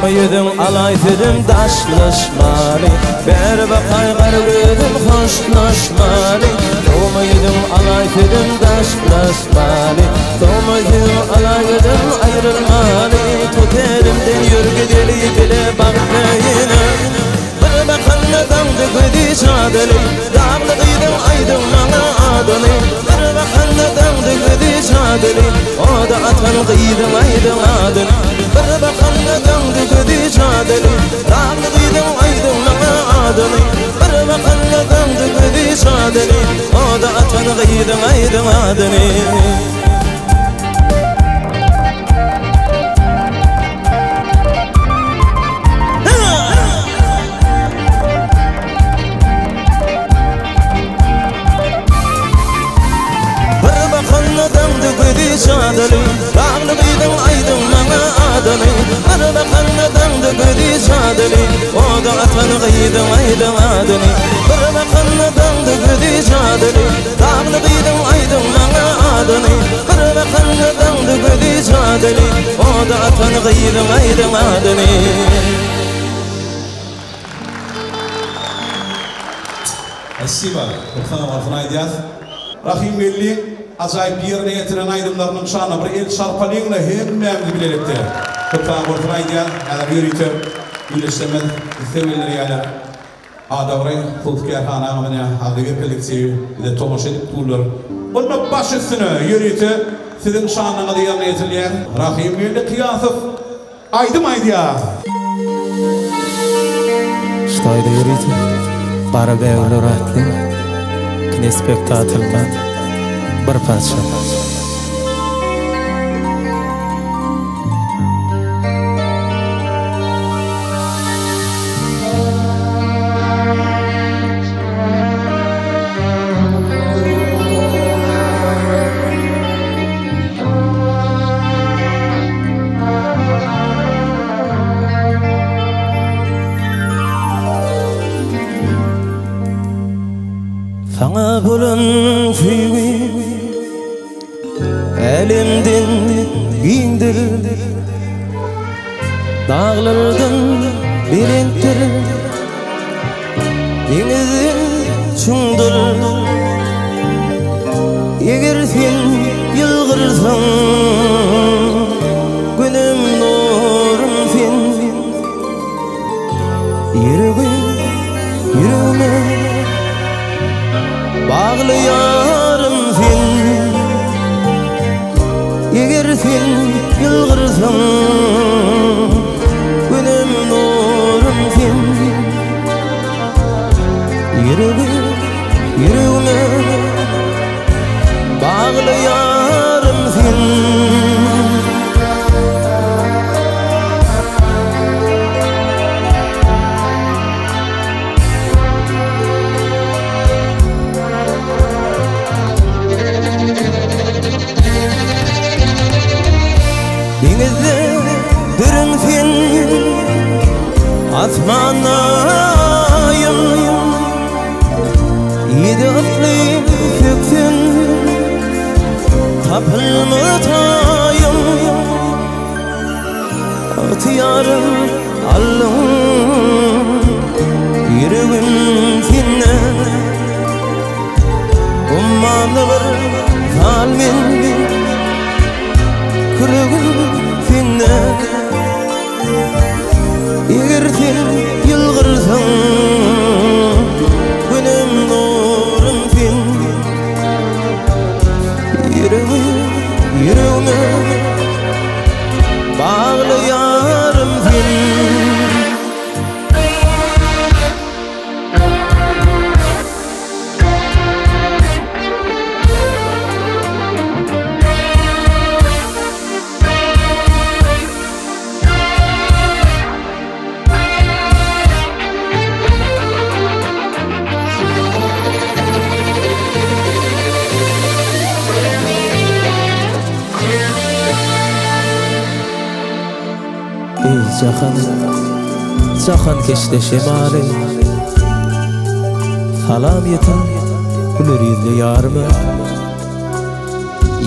Speaker 3: Yüzüm alaytırım daşlaşmalı Bir bakay gargıdım hoşlaşmalı Doğma yüzüm alaytırım daşlaşmalı Doğma yüzüm alaytırım ayrılmalı Tut elimden yürgü deli bile bakmayına Bir bakanlıdan da gödü çadeli Dağlıydım aydın bana adını Bir bakanlıdan da gödü çadeli O da atan gıydım aydın adını Bir bakanlıdan da gödü çadeli Dağlıydım aydın bana adını Bir bakanlıdan da gödü çadeli O da atan gıydım aydın adını çadeli Dağlıydım aydın bana adını Bir bakanlıdan da gödü çadeli O da atan gıydım aydın adını Bir bakanlıdan da gödü çadeli Dağlıydım aydın bana adını Bir bakanlıdan da gödü جادني ودعت غير غير عادني
Speaker 1: Спасибо. Бухтана Марфанайдият. Рахим Милли acayip yerine getiren aydınlarının şanına bir el çarpanıyla hem memnun bilelikte. Bухтана Марфанайдият. Yani yürüytü. Birleştirme temelleri yani. Adavray Fulkar Han'a bana adı bir kolektifi de tomaş edip turlar. Onun başısını yürüytü. Sizin şanına da yerine getirilen Rahim Milli Kıyasıf. Aydım Aydiya.
Speaker 3: Ştayda yürüytü. Qara beyler atlı. Kine spektakldan bir parça. Sana bulan füyü elimden giyindir dağlardan bilintir denizin çumdur eğer sen yılgırsan günüm nurum sen yüreğime bağlayarım sen eğer sen yılgırsan günüm nurum sen yüreğime bağlayarım sen Dürüm sen atmanayım Yedi ıklim köksün tapılmatayım Atıyarım allım yüreğim seninle Ummanı bir zalmin kırığım seninle eğer sen yılgırsan günüm nurum sen yüreğime bağlayarım sen Cahan geçti şemali Salam yetin Gülür yüzlü yarımı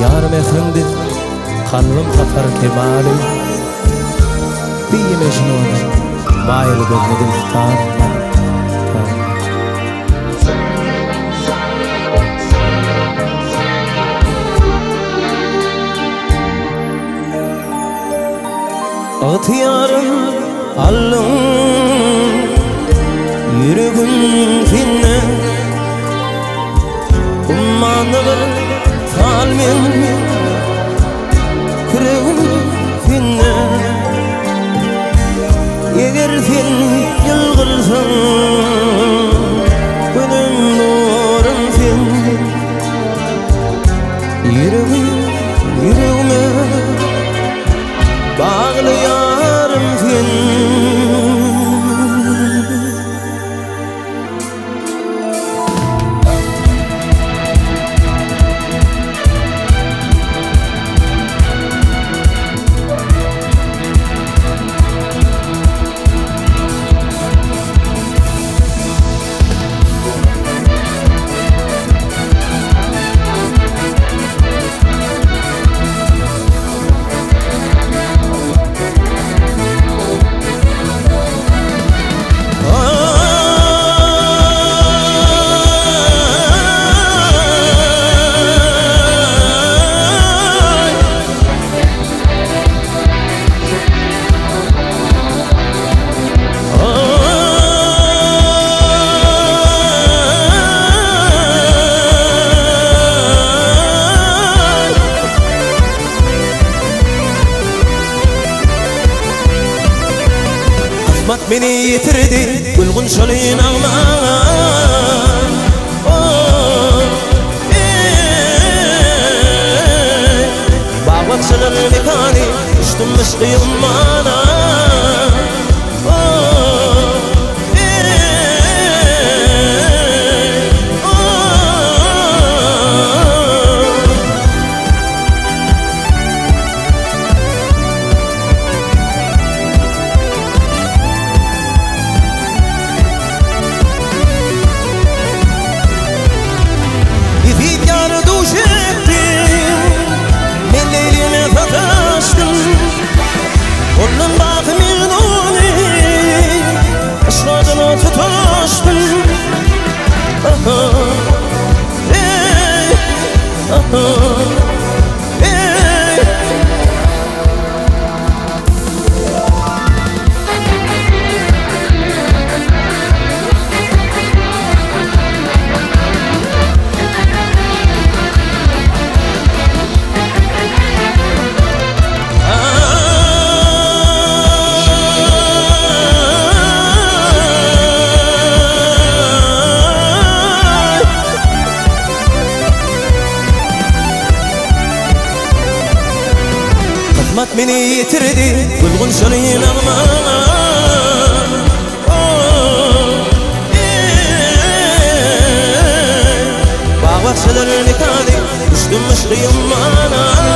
Speaker 3: Yarım efendim Kalbim kapar kemali Bir mecnun Mayıl gözledim tutarım Atıyarım allım yüreğim seninle Ummanı bir salmin kırığım seninle eğer sen yılgırsan günüm nurum sen yüreğime bağlayarım sen Hikmat beni yitirdi Gülgün şölün ağlar Bağbakçalar mekani Düştümmüş kıyılmana Onun bakı minuni Aşradına tutuştum Hikmat beni yitirdi Gülgün şölün ağlar Bağbakçalar mekani Düştümüş kıyılmana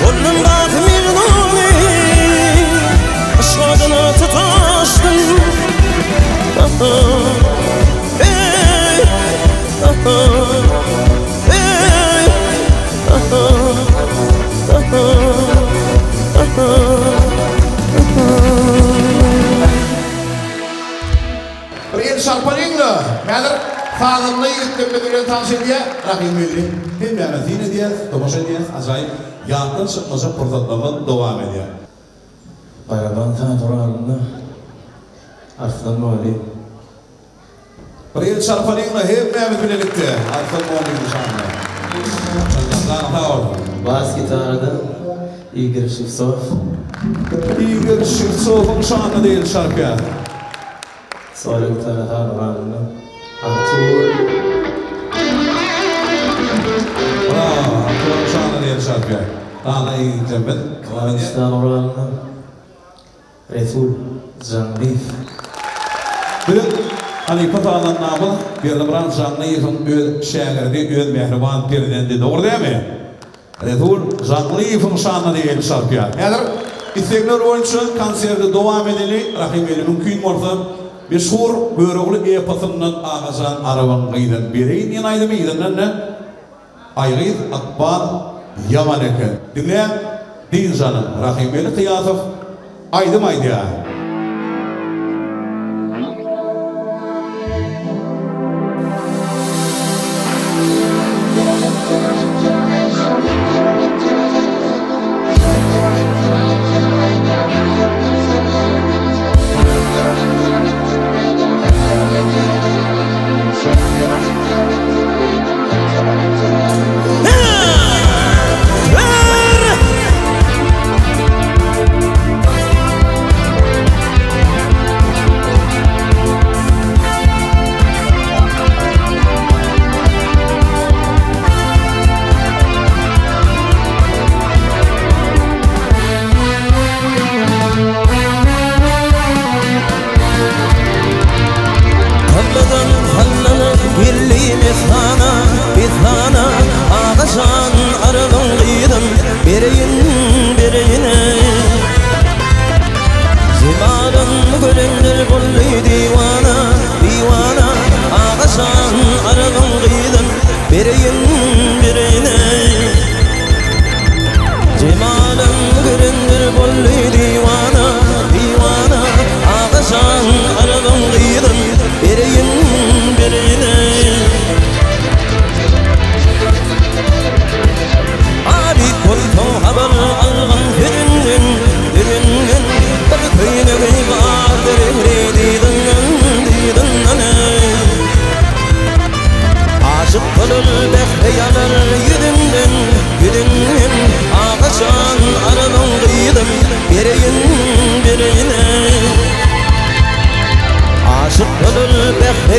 Speaker 3: Onun bakı minuni Aşradına tutuştum
Speaker 1: Bir şarpaningla Mäder Fadıl'la yürüttüm bir tansiye Rahim Milli hem Mehmet'ine diye Tomaş'a diye acayip yakın çıkmasa fırsatlarla devam ediyor.
Speaker 4: Bayramdan tanıtırlarında Arslan Muhalli
Speaker 1: Bir şarpaningla hem Mehmet birlikte Arslan Muhalli inşallah.
Speaker 4: Bas gitarda Igor Shevtsov
Speaker 1: Igor Shevtsov'un şanlı değil şarkı.
Speaker 4: Sonra gitarda tanıtırlarında Artur
Speaker 1: Artur şanlı değil şarkı. Daha iyi cebet.
Speaker 4: Kıvanistan oralında Resul Zanlif
Speaker 1: Bir Ali Pata'nın namı bir Lebran Zanlif'in şehirde öz mehriban pirdendi. Doğru değil mi? Resul Zanlif'in şanlı değil şarkı. Nedir? İstekler oyuncu konserde devam edili. Rahim eli mümkün olsa bir şuur buyruğlu epasından ağızan araban gıydan bireyin yanaydı mı gıydan ne? Aygıd Akbar Yamaneke. Dinleyen din canım Rahim eli Kıyasov aydım aydı ya.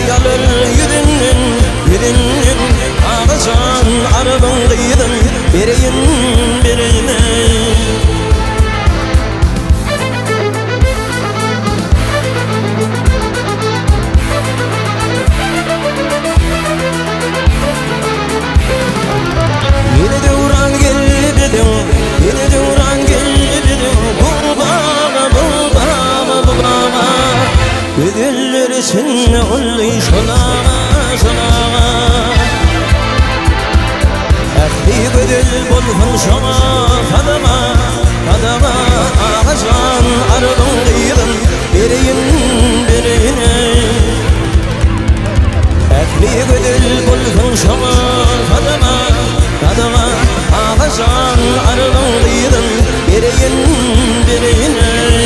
Speaker 3: yalır yüzünden Ağacan arabın kıydım Bereyin birine Yine de uğran geldim Yine de uğran geldim Bulbama Güdüller için olli şolama Ehli güdül bulhun şoma Kadama Ağacan arabın kıydım Bereyin birine Ehli güdül bulhun şoma Kadama Ağacan arabın kıydım Bereyin birine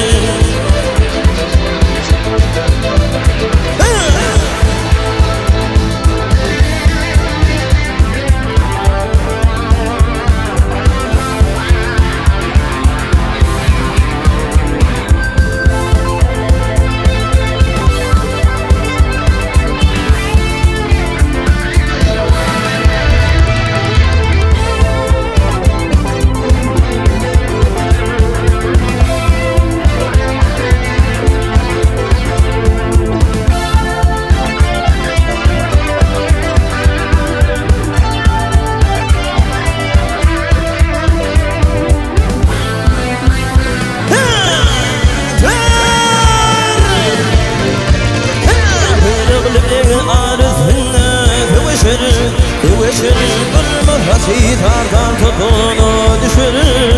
Speaker 3: Tardan topunu düşürür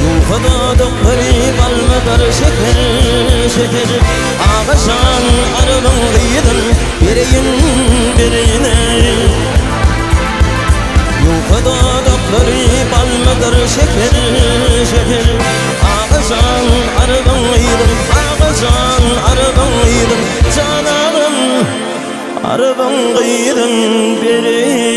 Speaker 3: Yuhada doktori balmadar şeker Ağaşan arabın kıydım Bereyin birine Yuhada doktori balmadar şeker Ağaşan arabın kıydım Ağaşan arabın kıydım Cananım arabın kıydım biri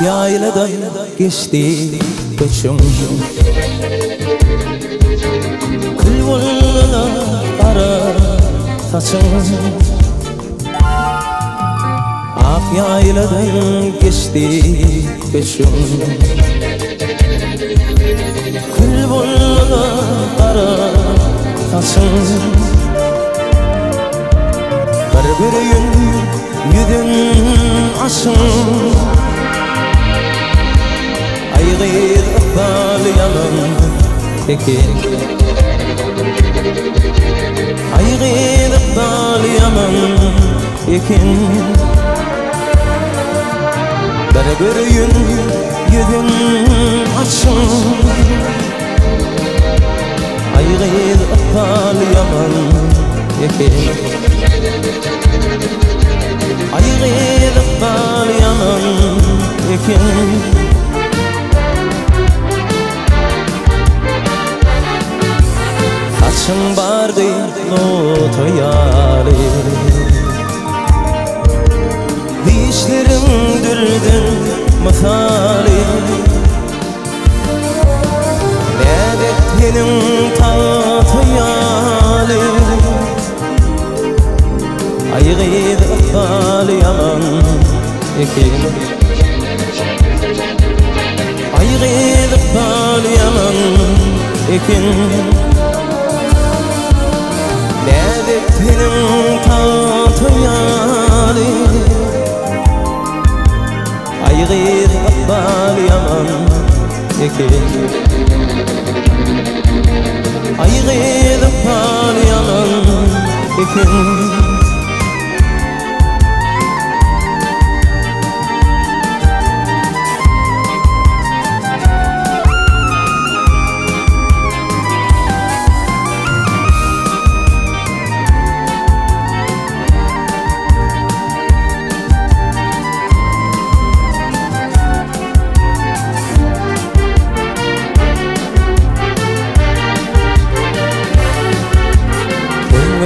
Speaker 3: Yayladan geçti göçüm Kül volna kara saçım Ak yayladan geçti göçüm Kül volna kara saçım Bir yüzün açım Aygıd ıqbal yalan tekin Aygıd ıqbal yalan tekin Bir yüzün açım Aygıd ıqbal yalan tekin Aygıd ıqbal yalan tekin Saçın bardı notoyali Dişlerim dürdün misali Nedetinin tatıyali Aygıd ıqbal yaman ekin Aygıd ıqbal yaman ekin Nedetinin tatıyali Aygıd ıqbal yaman ekin Ayğıydı palyanın ikin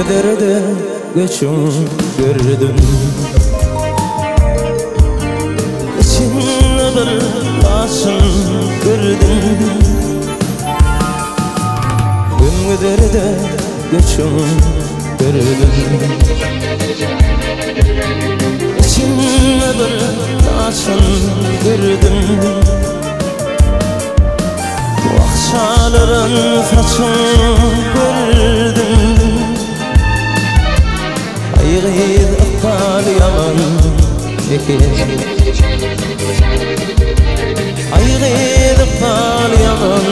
Speaker 3: Derde göçüm gördüm İçimde bir taşın gördüm Gün derde göçüm gördüm İçimde bir taşın gördüm Akşaların saçın gördüm Ayğıydı palyanın ikin Ayğıydı palyanın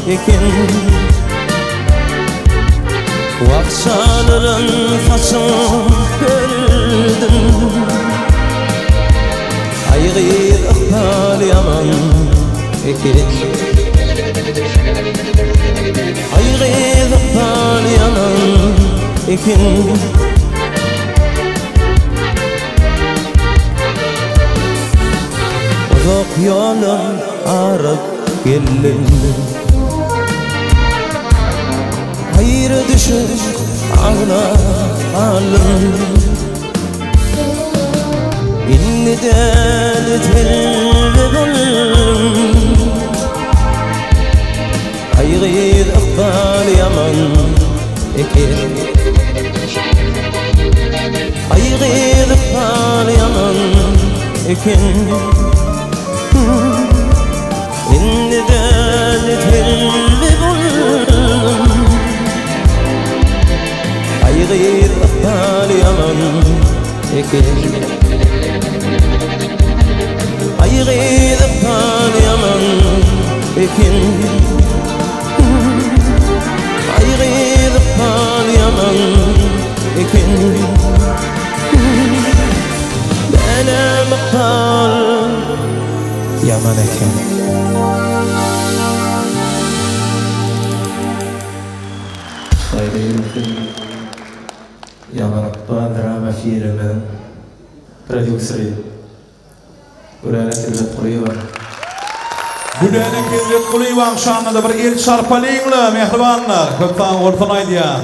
Speaker 3: ikin Vakşaların saçın gördüm Ayğıydı palyanın ikin Ayğıydı palyanın ikin Uzak yolun arıp geldim Hayır düşür ağlarım İnniden telli buldum Ayğıydı palyanın ikin Ayğıydı palyanın ikin İnniden telli buldum Ayğıydı palyanın ikin Ayğıydı palyanın ikin Ayğıydı palyanın ikin Benim pal yaman ekin
Speaker 4: Saygı Yaman Akbal drama filmin prodüksörü Buraya Kirvet Kulivan
Speaker 1: Güdene Kirvet Kulivan şanında bir el şarpalayınlı mehribanlar köpten ortanaydiyan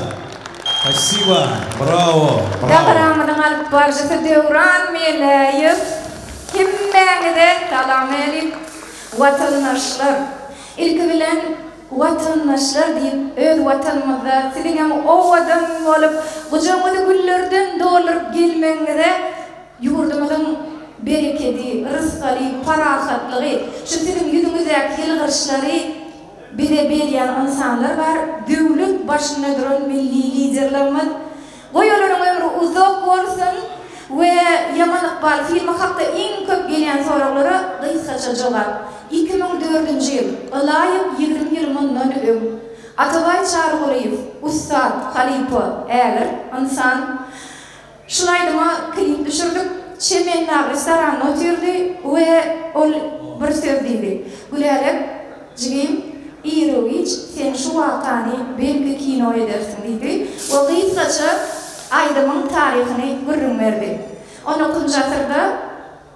Speaker 1: Спасибо, bravo, bravo.
Speaker 5: Dağıramıdan alıp barjası devran melayıp kimmeğinde talameli vatandaşlar ilk bilen vatandaşlar deyip öz vatanımızda sizin hem o adam olup kucağımızda güllerden doldurup gelmenize yurdumuzun bereketi, rızkları, parahatlığı şu sizin yüzünüzdeki yılgırışları bize beriyen insanlar var. Devlet başında duran milli liderlerimiz. Bu yolun ömrü uzak olsun ve Yaman Akbal filmi hakkında en köp gelen soruları kısaca cevap. 2004 yıl, alayıp 20 yıl bundan ön. Atabay Çağrıoğlu'yuf, Ustad, Halipa, Eğer, insan. Şunaydım'a klip düşürdük. Çemenler restoranına oturdu ve o bir söz dedi. Gülerek, cigim, İroviç, sen şu vakani belki kino edersin dedi. O kısaca Aydım'ın tarihini görün verdi. 19. asırda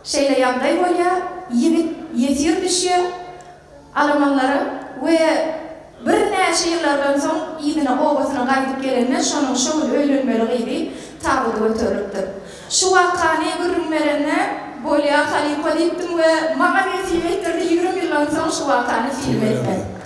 Speaker 5: şeyle yanday böyle yigit yetir düşüyor Almanlara ve bir neçe yıllardan soň ýygyna obasyna gaýdyp gelenler şonuň şol öýlenmeligiydi tabydy götüripdir. Şu wakany görünmerine böyle halipa diýdim we maňa bir film etdirdi 20 ýyldan soň şu wakany film etdi.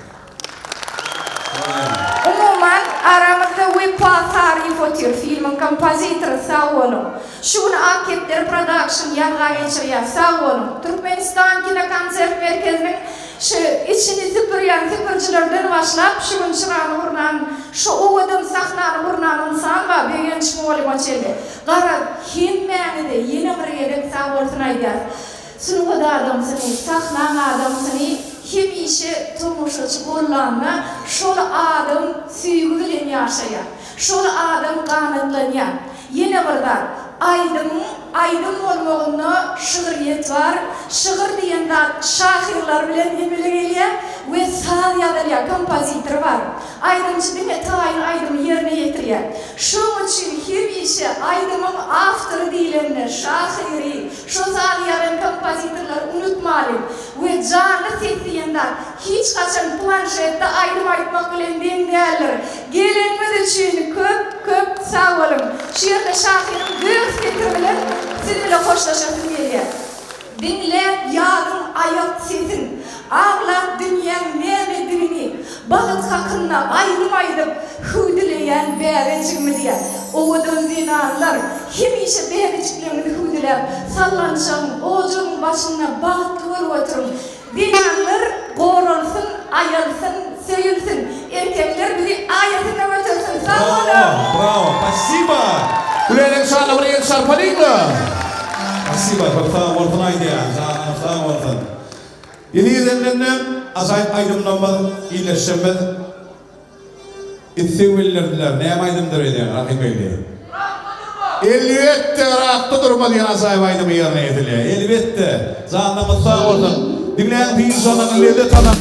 Speaker 5: Umuman aramızda Wipa tarif otur filmin kompozitoru sağ olun. Şunu Akepler Production yalga geçiriyor sağ olun. Türkmenistan Kino Konsert Merkezi'nin şu içini süpürcilerden başlap şunun çırağını vurnan, şu oğudun sahnanı vurnan insan var. Beyen çıkmalı maçeli. Gara himmeni de yeni bir yerek sağ olsun aydar. Sunu kadar adamsını, sahnan adamsını hemişe tomuşaçı bollanma şol adam süýgü bilen ýaşaýar. Şol adam ganatlanýar. Ýene birda aydın bolmagyna şygyryet bar. Şygyr diýende şahyrlar bilen emile gelýär we saýadalýar kompozitor bar. Aydymçy diňe taýyn aydymy ýerine ýetirýär. Şoň üçin hemişe aydymyň awtory diýilenler, şahyry, şo saýaran kompozitorlar unutmaly we jarly setdiýende hiç gaçan planşetde aydym aýtmak bilen deňdäler. Gelenmez üçin köp sag bolun. Şu ýerde şahyryň göz getirbilen siz bilen hoşlaşasym gelýär. Dinle ýadym aýak sesin. Ağlar dünýäň nämedirini bagyt hakynda aýdym hüýdileýän bärecigmi diýär. Owadan dinarlar hemişe bäreciklerini hüýdiläp sallanşan ojuň başyna bagtly bolup oturup dinarlar goralsyn, aýalsyn, söýülsün. Erkekler biri aýatyna ötürsin.
Speaker 1: Bravo, спасибо. Ulenin şanı buraya şarpalıkla. Спасибо, barta bolsun aýdýar. Sağ bolsun. Ýene-ýene aýdymdan bar iýleşmez. Issewillerler, näme aýdymdyr edýär, Rahim beýle. Elbetde rahatda durma diýen aýdymy ýerine ýetilýär. Elbetde. Zannymyz sağ bolsun. Dinleýän diýişanyň lezzet alan.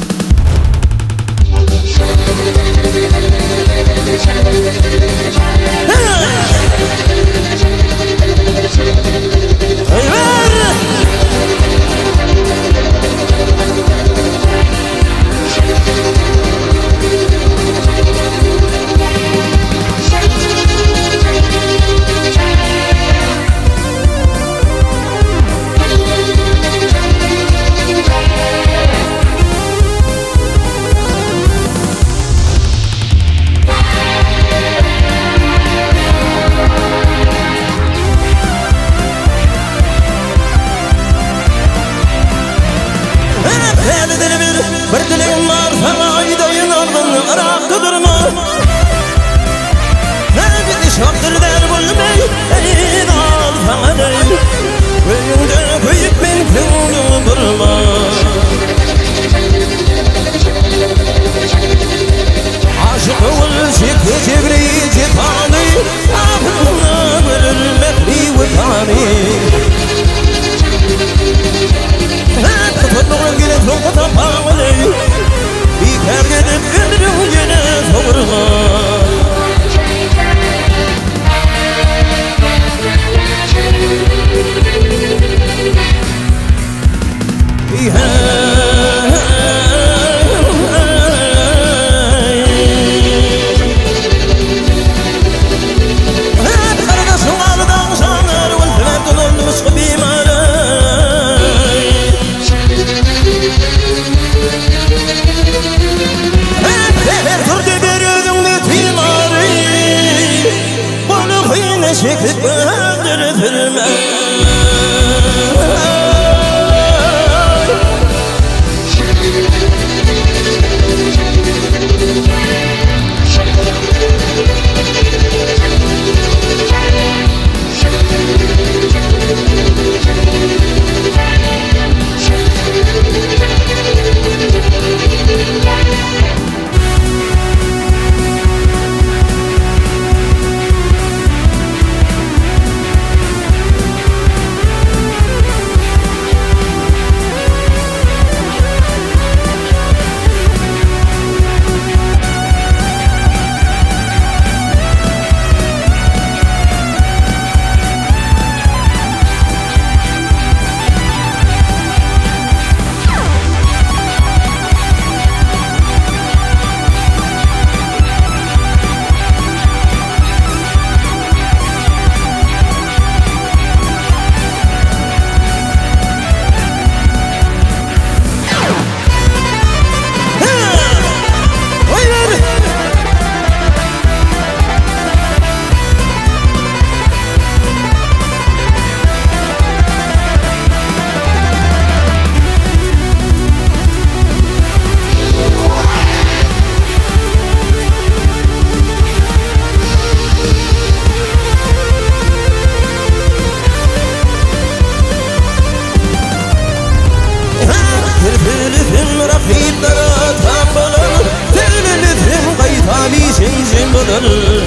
Speaker 3: Rahimlere tambalır Telelifim kaytali sensin bulur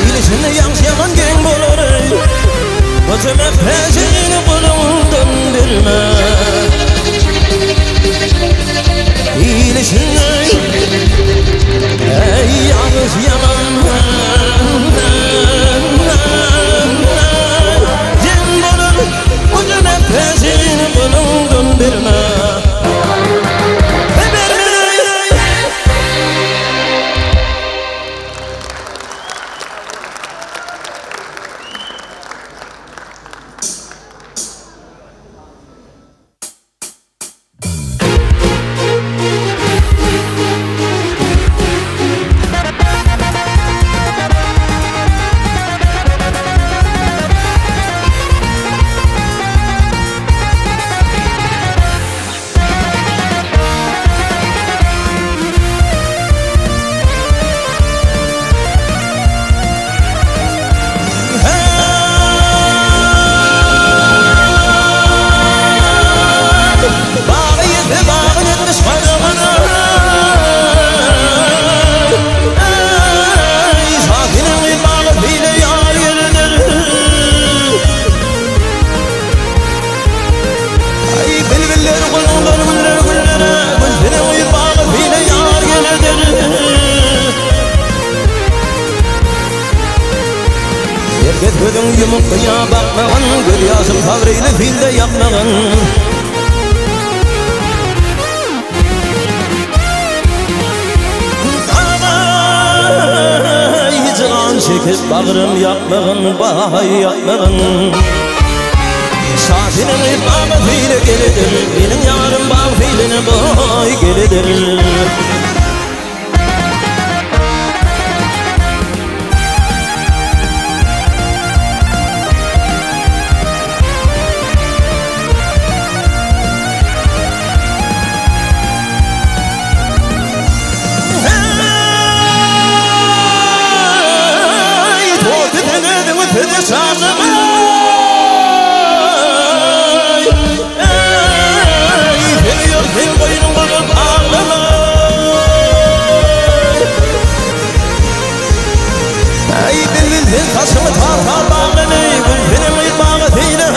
Speaker 3: İlişinde yansıyan gen bulur Kocamak peşini bulundum bilme İlişinde ey yalnız yaman gen bulur Kocamak peşini bulundum bilme Gözüm yumukluya bakmağın Gül yazım tavrıyla filde yapmağın Hicran çekip bağrım yapmağın Bahay yapmağın Şafinin ipamı fiile gelidir Benim yarım bağ fiiline boy gelidir Kaşımı tar tar bağını Gülfinin ıymağı fiile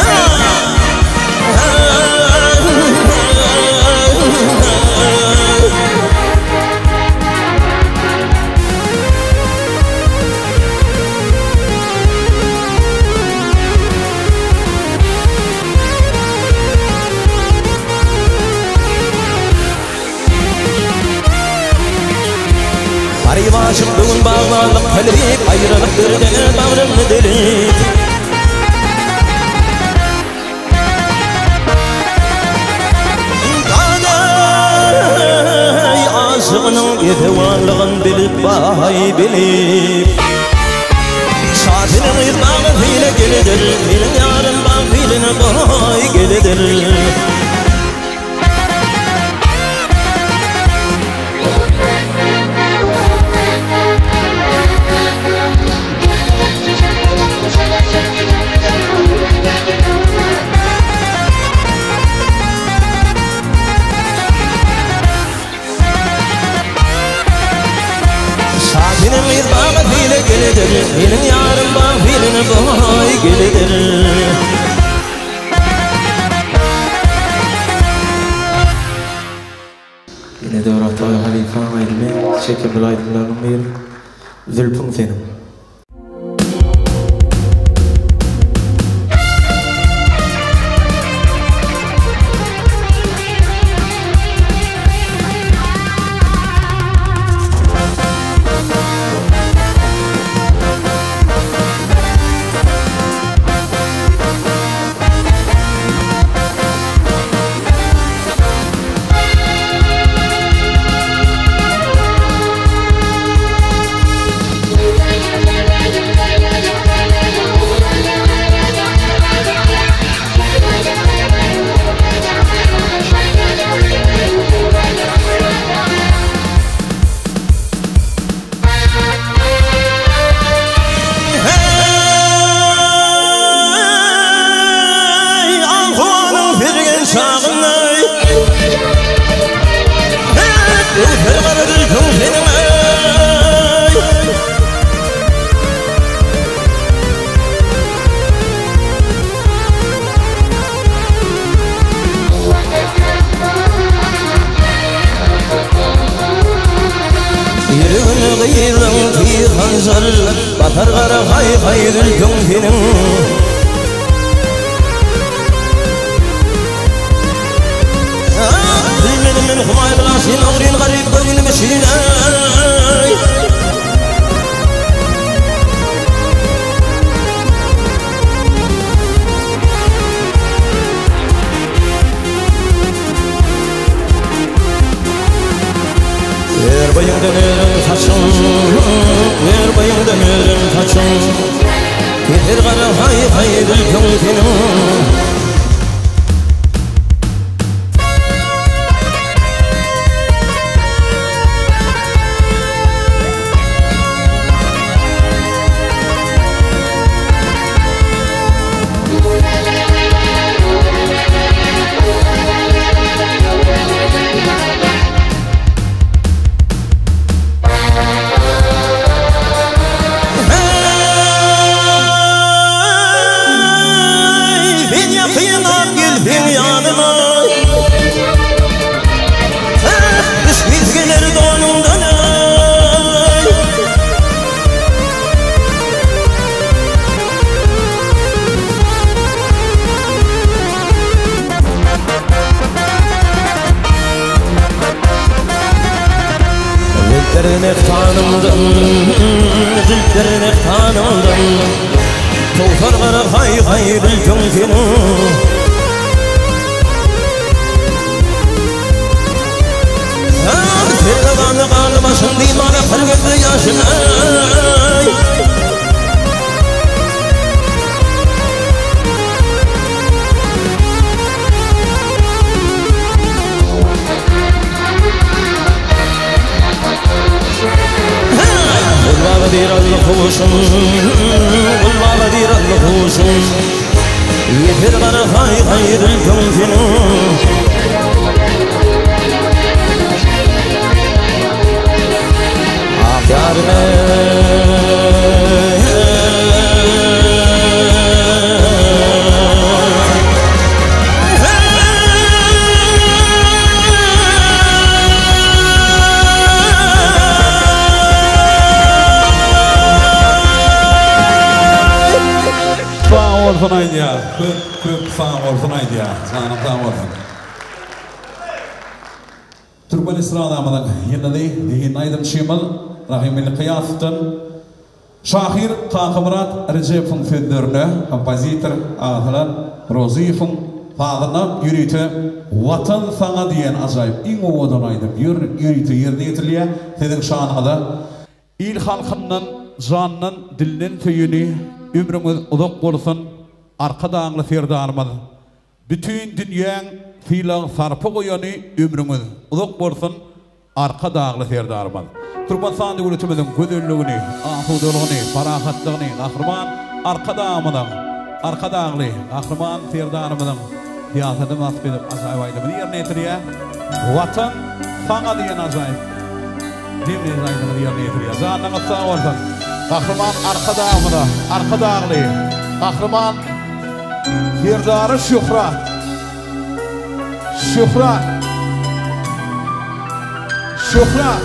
Speaker 3: Başım bugün bağlanıp kalbim ayrılık dırdene bağrımı delip Kanay aşığının yetevarlığın bilip bahay bilip Şafinin ırmağı fiile gelidir Benim yarım bağ fiiline boy gelidir Benim ırmağı fiile gelidir Benim yarım bağ fiiline boy gelidir
Speaker 4: Yine de Oratoy Halifa Aydın'ı Şekil Aydın'ların bir Zülfün senin
Speaker 3: hayır gönlünün من خماية العشين أغرين غريب غرين مشين Bayım dönerim taşım Ver bayım dönerim taşım Getir gara hay hay gülgünüm Zülklerine tanımdım Tavfarlara hay hay bilgün Ferdadanı kanı başın dimana pergökle yaşın غدير الخوشم والله غدير الخوشم يفر غير هاي غير الكونفين
Speaker 1: Van Aydia, köp sağ olsun Aydia, canım sağ olsun. Türkmen İsrail'den yenidi, dihin Aydım Şimal, Rahimil Kıyaf'tan, Şahir Kankamrat Recep'in föndörünü, kompozitör Ağatılan Rozif'in fağdına yürütü, Vatan sana diyen acayip, in oğudan Aydım, yürütü yerine yetiliye, dedin şanıda, il halkından, canından, dilinin tüyünü, ömrümüz uzak olsun, arka dağlı ferdarımız. Bütün dünyanın filan sarpı koyanı ömrümüz uzak olsun, arka dağlı ferdarımız. Türkmen sandı ülkemizin güzelliğini, ahuduluğunu, farahatlığını, kahraman arka dağımızın, arka dağlı, kahraman ferdarımızın hiyatını nasip edip acayip aydımını yerine getiriyor. Vatan sana diyen acayip. Demir aydımını yerine getiriyor. Canınız sağ olsun. Kahraman arka dağımızda, arka dağlı, kahraman ferdarı Şührat. Şührat. Şührat.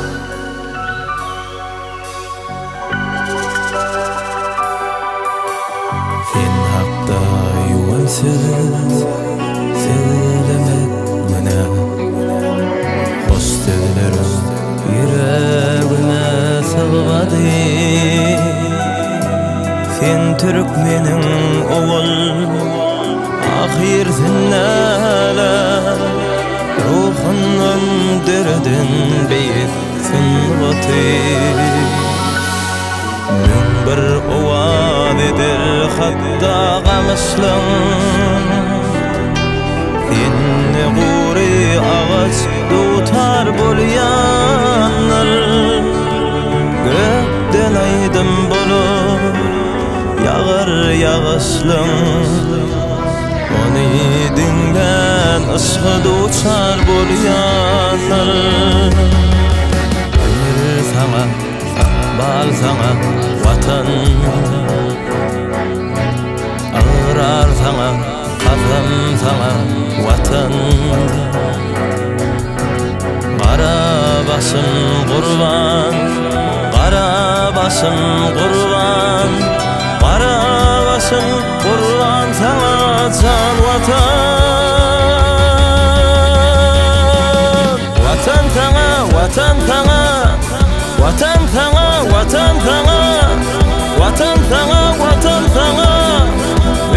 Speaker 3: Sen hakta yuvansız, sevlemek mına. Hoş dedilerim, yüreğime sığmadı. Sen Türkmenin oğul, ahir zinnalar. Ruhundan derdin beyitsin batı. Bir ovad edir hatta gamışlım. Seni guri ağaç tutar bolyanlar. Gökten aydın bulur yağır yağışlım. Onu dinlen ışığı tutar bolyanlar. Ömür sana, bal sana vatan. Ağırar sana, kazan sana vatan. Kara başım kurban, kara başım kurban. olsun Kurban sana can vatan sana, vatan sana, vatan sana, vatan sana, vatan sana, vatan sana,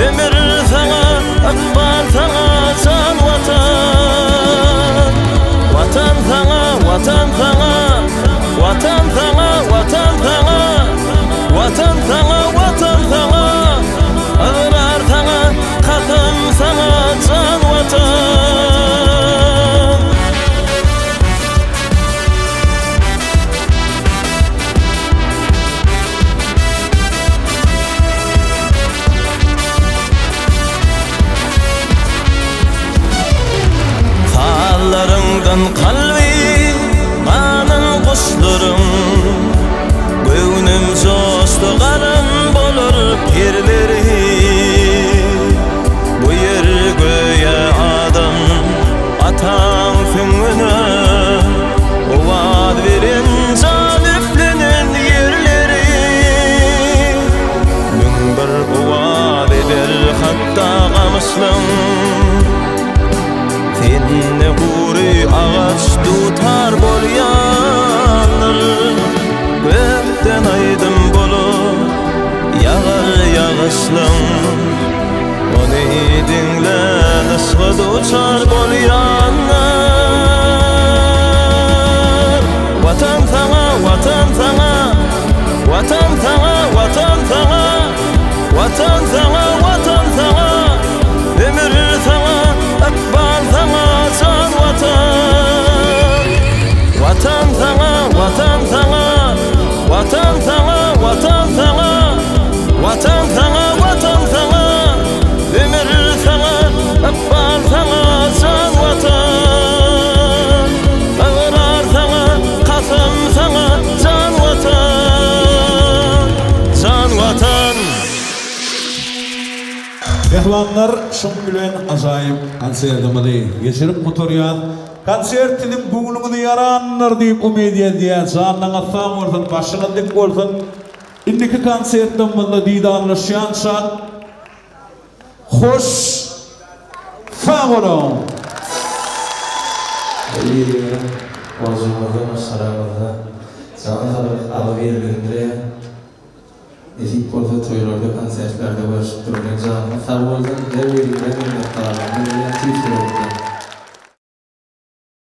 Speaker 3: ömür sana, akbar sana, can vatan. Vatan sana, vatan sana, vatan sana, vatan sana, vatan sana, vatan sana, ağlar sana, katım sana, can vatan. Fallarından kalbi, kanın kuşlarım, göğnüm coştu karın bolur pirleri. Bu yer göğe adam, atan füngüne, o vaad verin can üflenen yerleri. Münber o vaad eder hatta kamışlım, Tenne huri ağaç tutar bolyanır, gökten aydın bolur yağar yağışlım. Onu dinle ısgı tutar bolyanır. Vatan sana, vatan sana, vatan sana, vatan sana, vatan sana, vatan sana, ömür sana, akbar sana, can vatan. Vatan sana, vatan sana, vatan sana, vatan sana, vatan sana, vatan sana, ömür sana, akbar sana, can vatan. Ağlar sana, katım sana, can vatan, can vatan.
Speaker 1: Mehmanlar şun bilen ajayip konsertimini geçirip oturýan. Konsertiniň göňlüňi yaranlar diýip umyt edýän janyňa sag bolsun, başyňa dik bolsun. Indiki konsertden bunda diýdanlaşýança hoş sag bolun.
Speaker 4: Bozulmadan, saramada, sana kadar alıverildiğinde Ezik bolsa toylarda, konsertlerde başlayıp dururken canına sağ olsun, her birine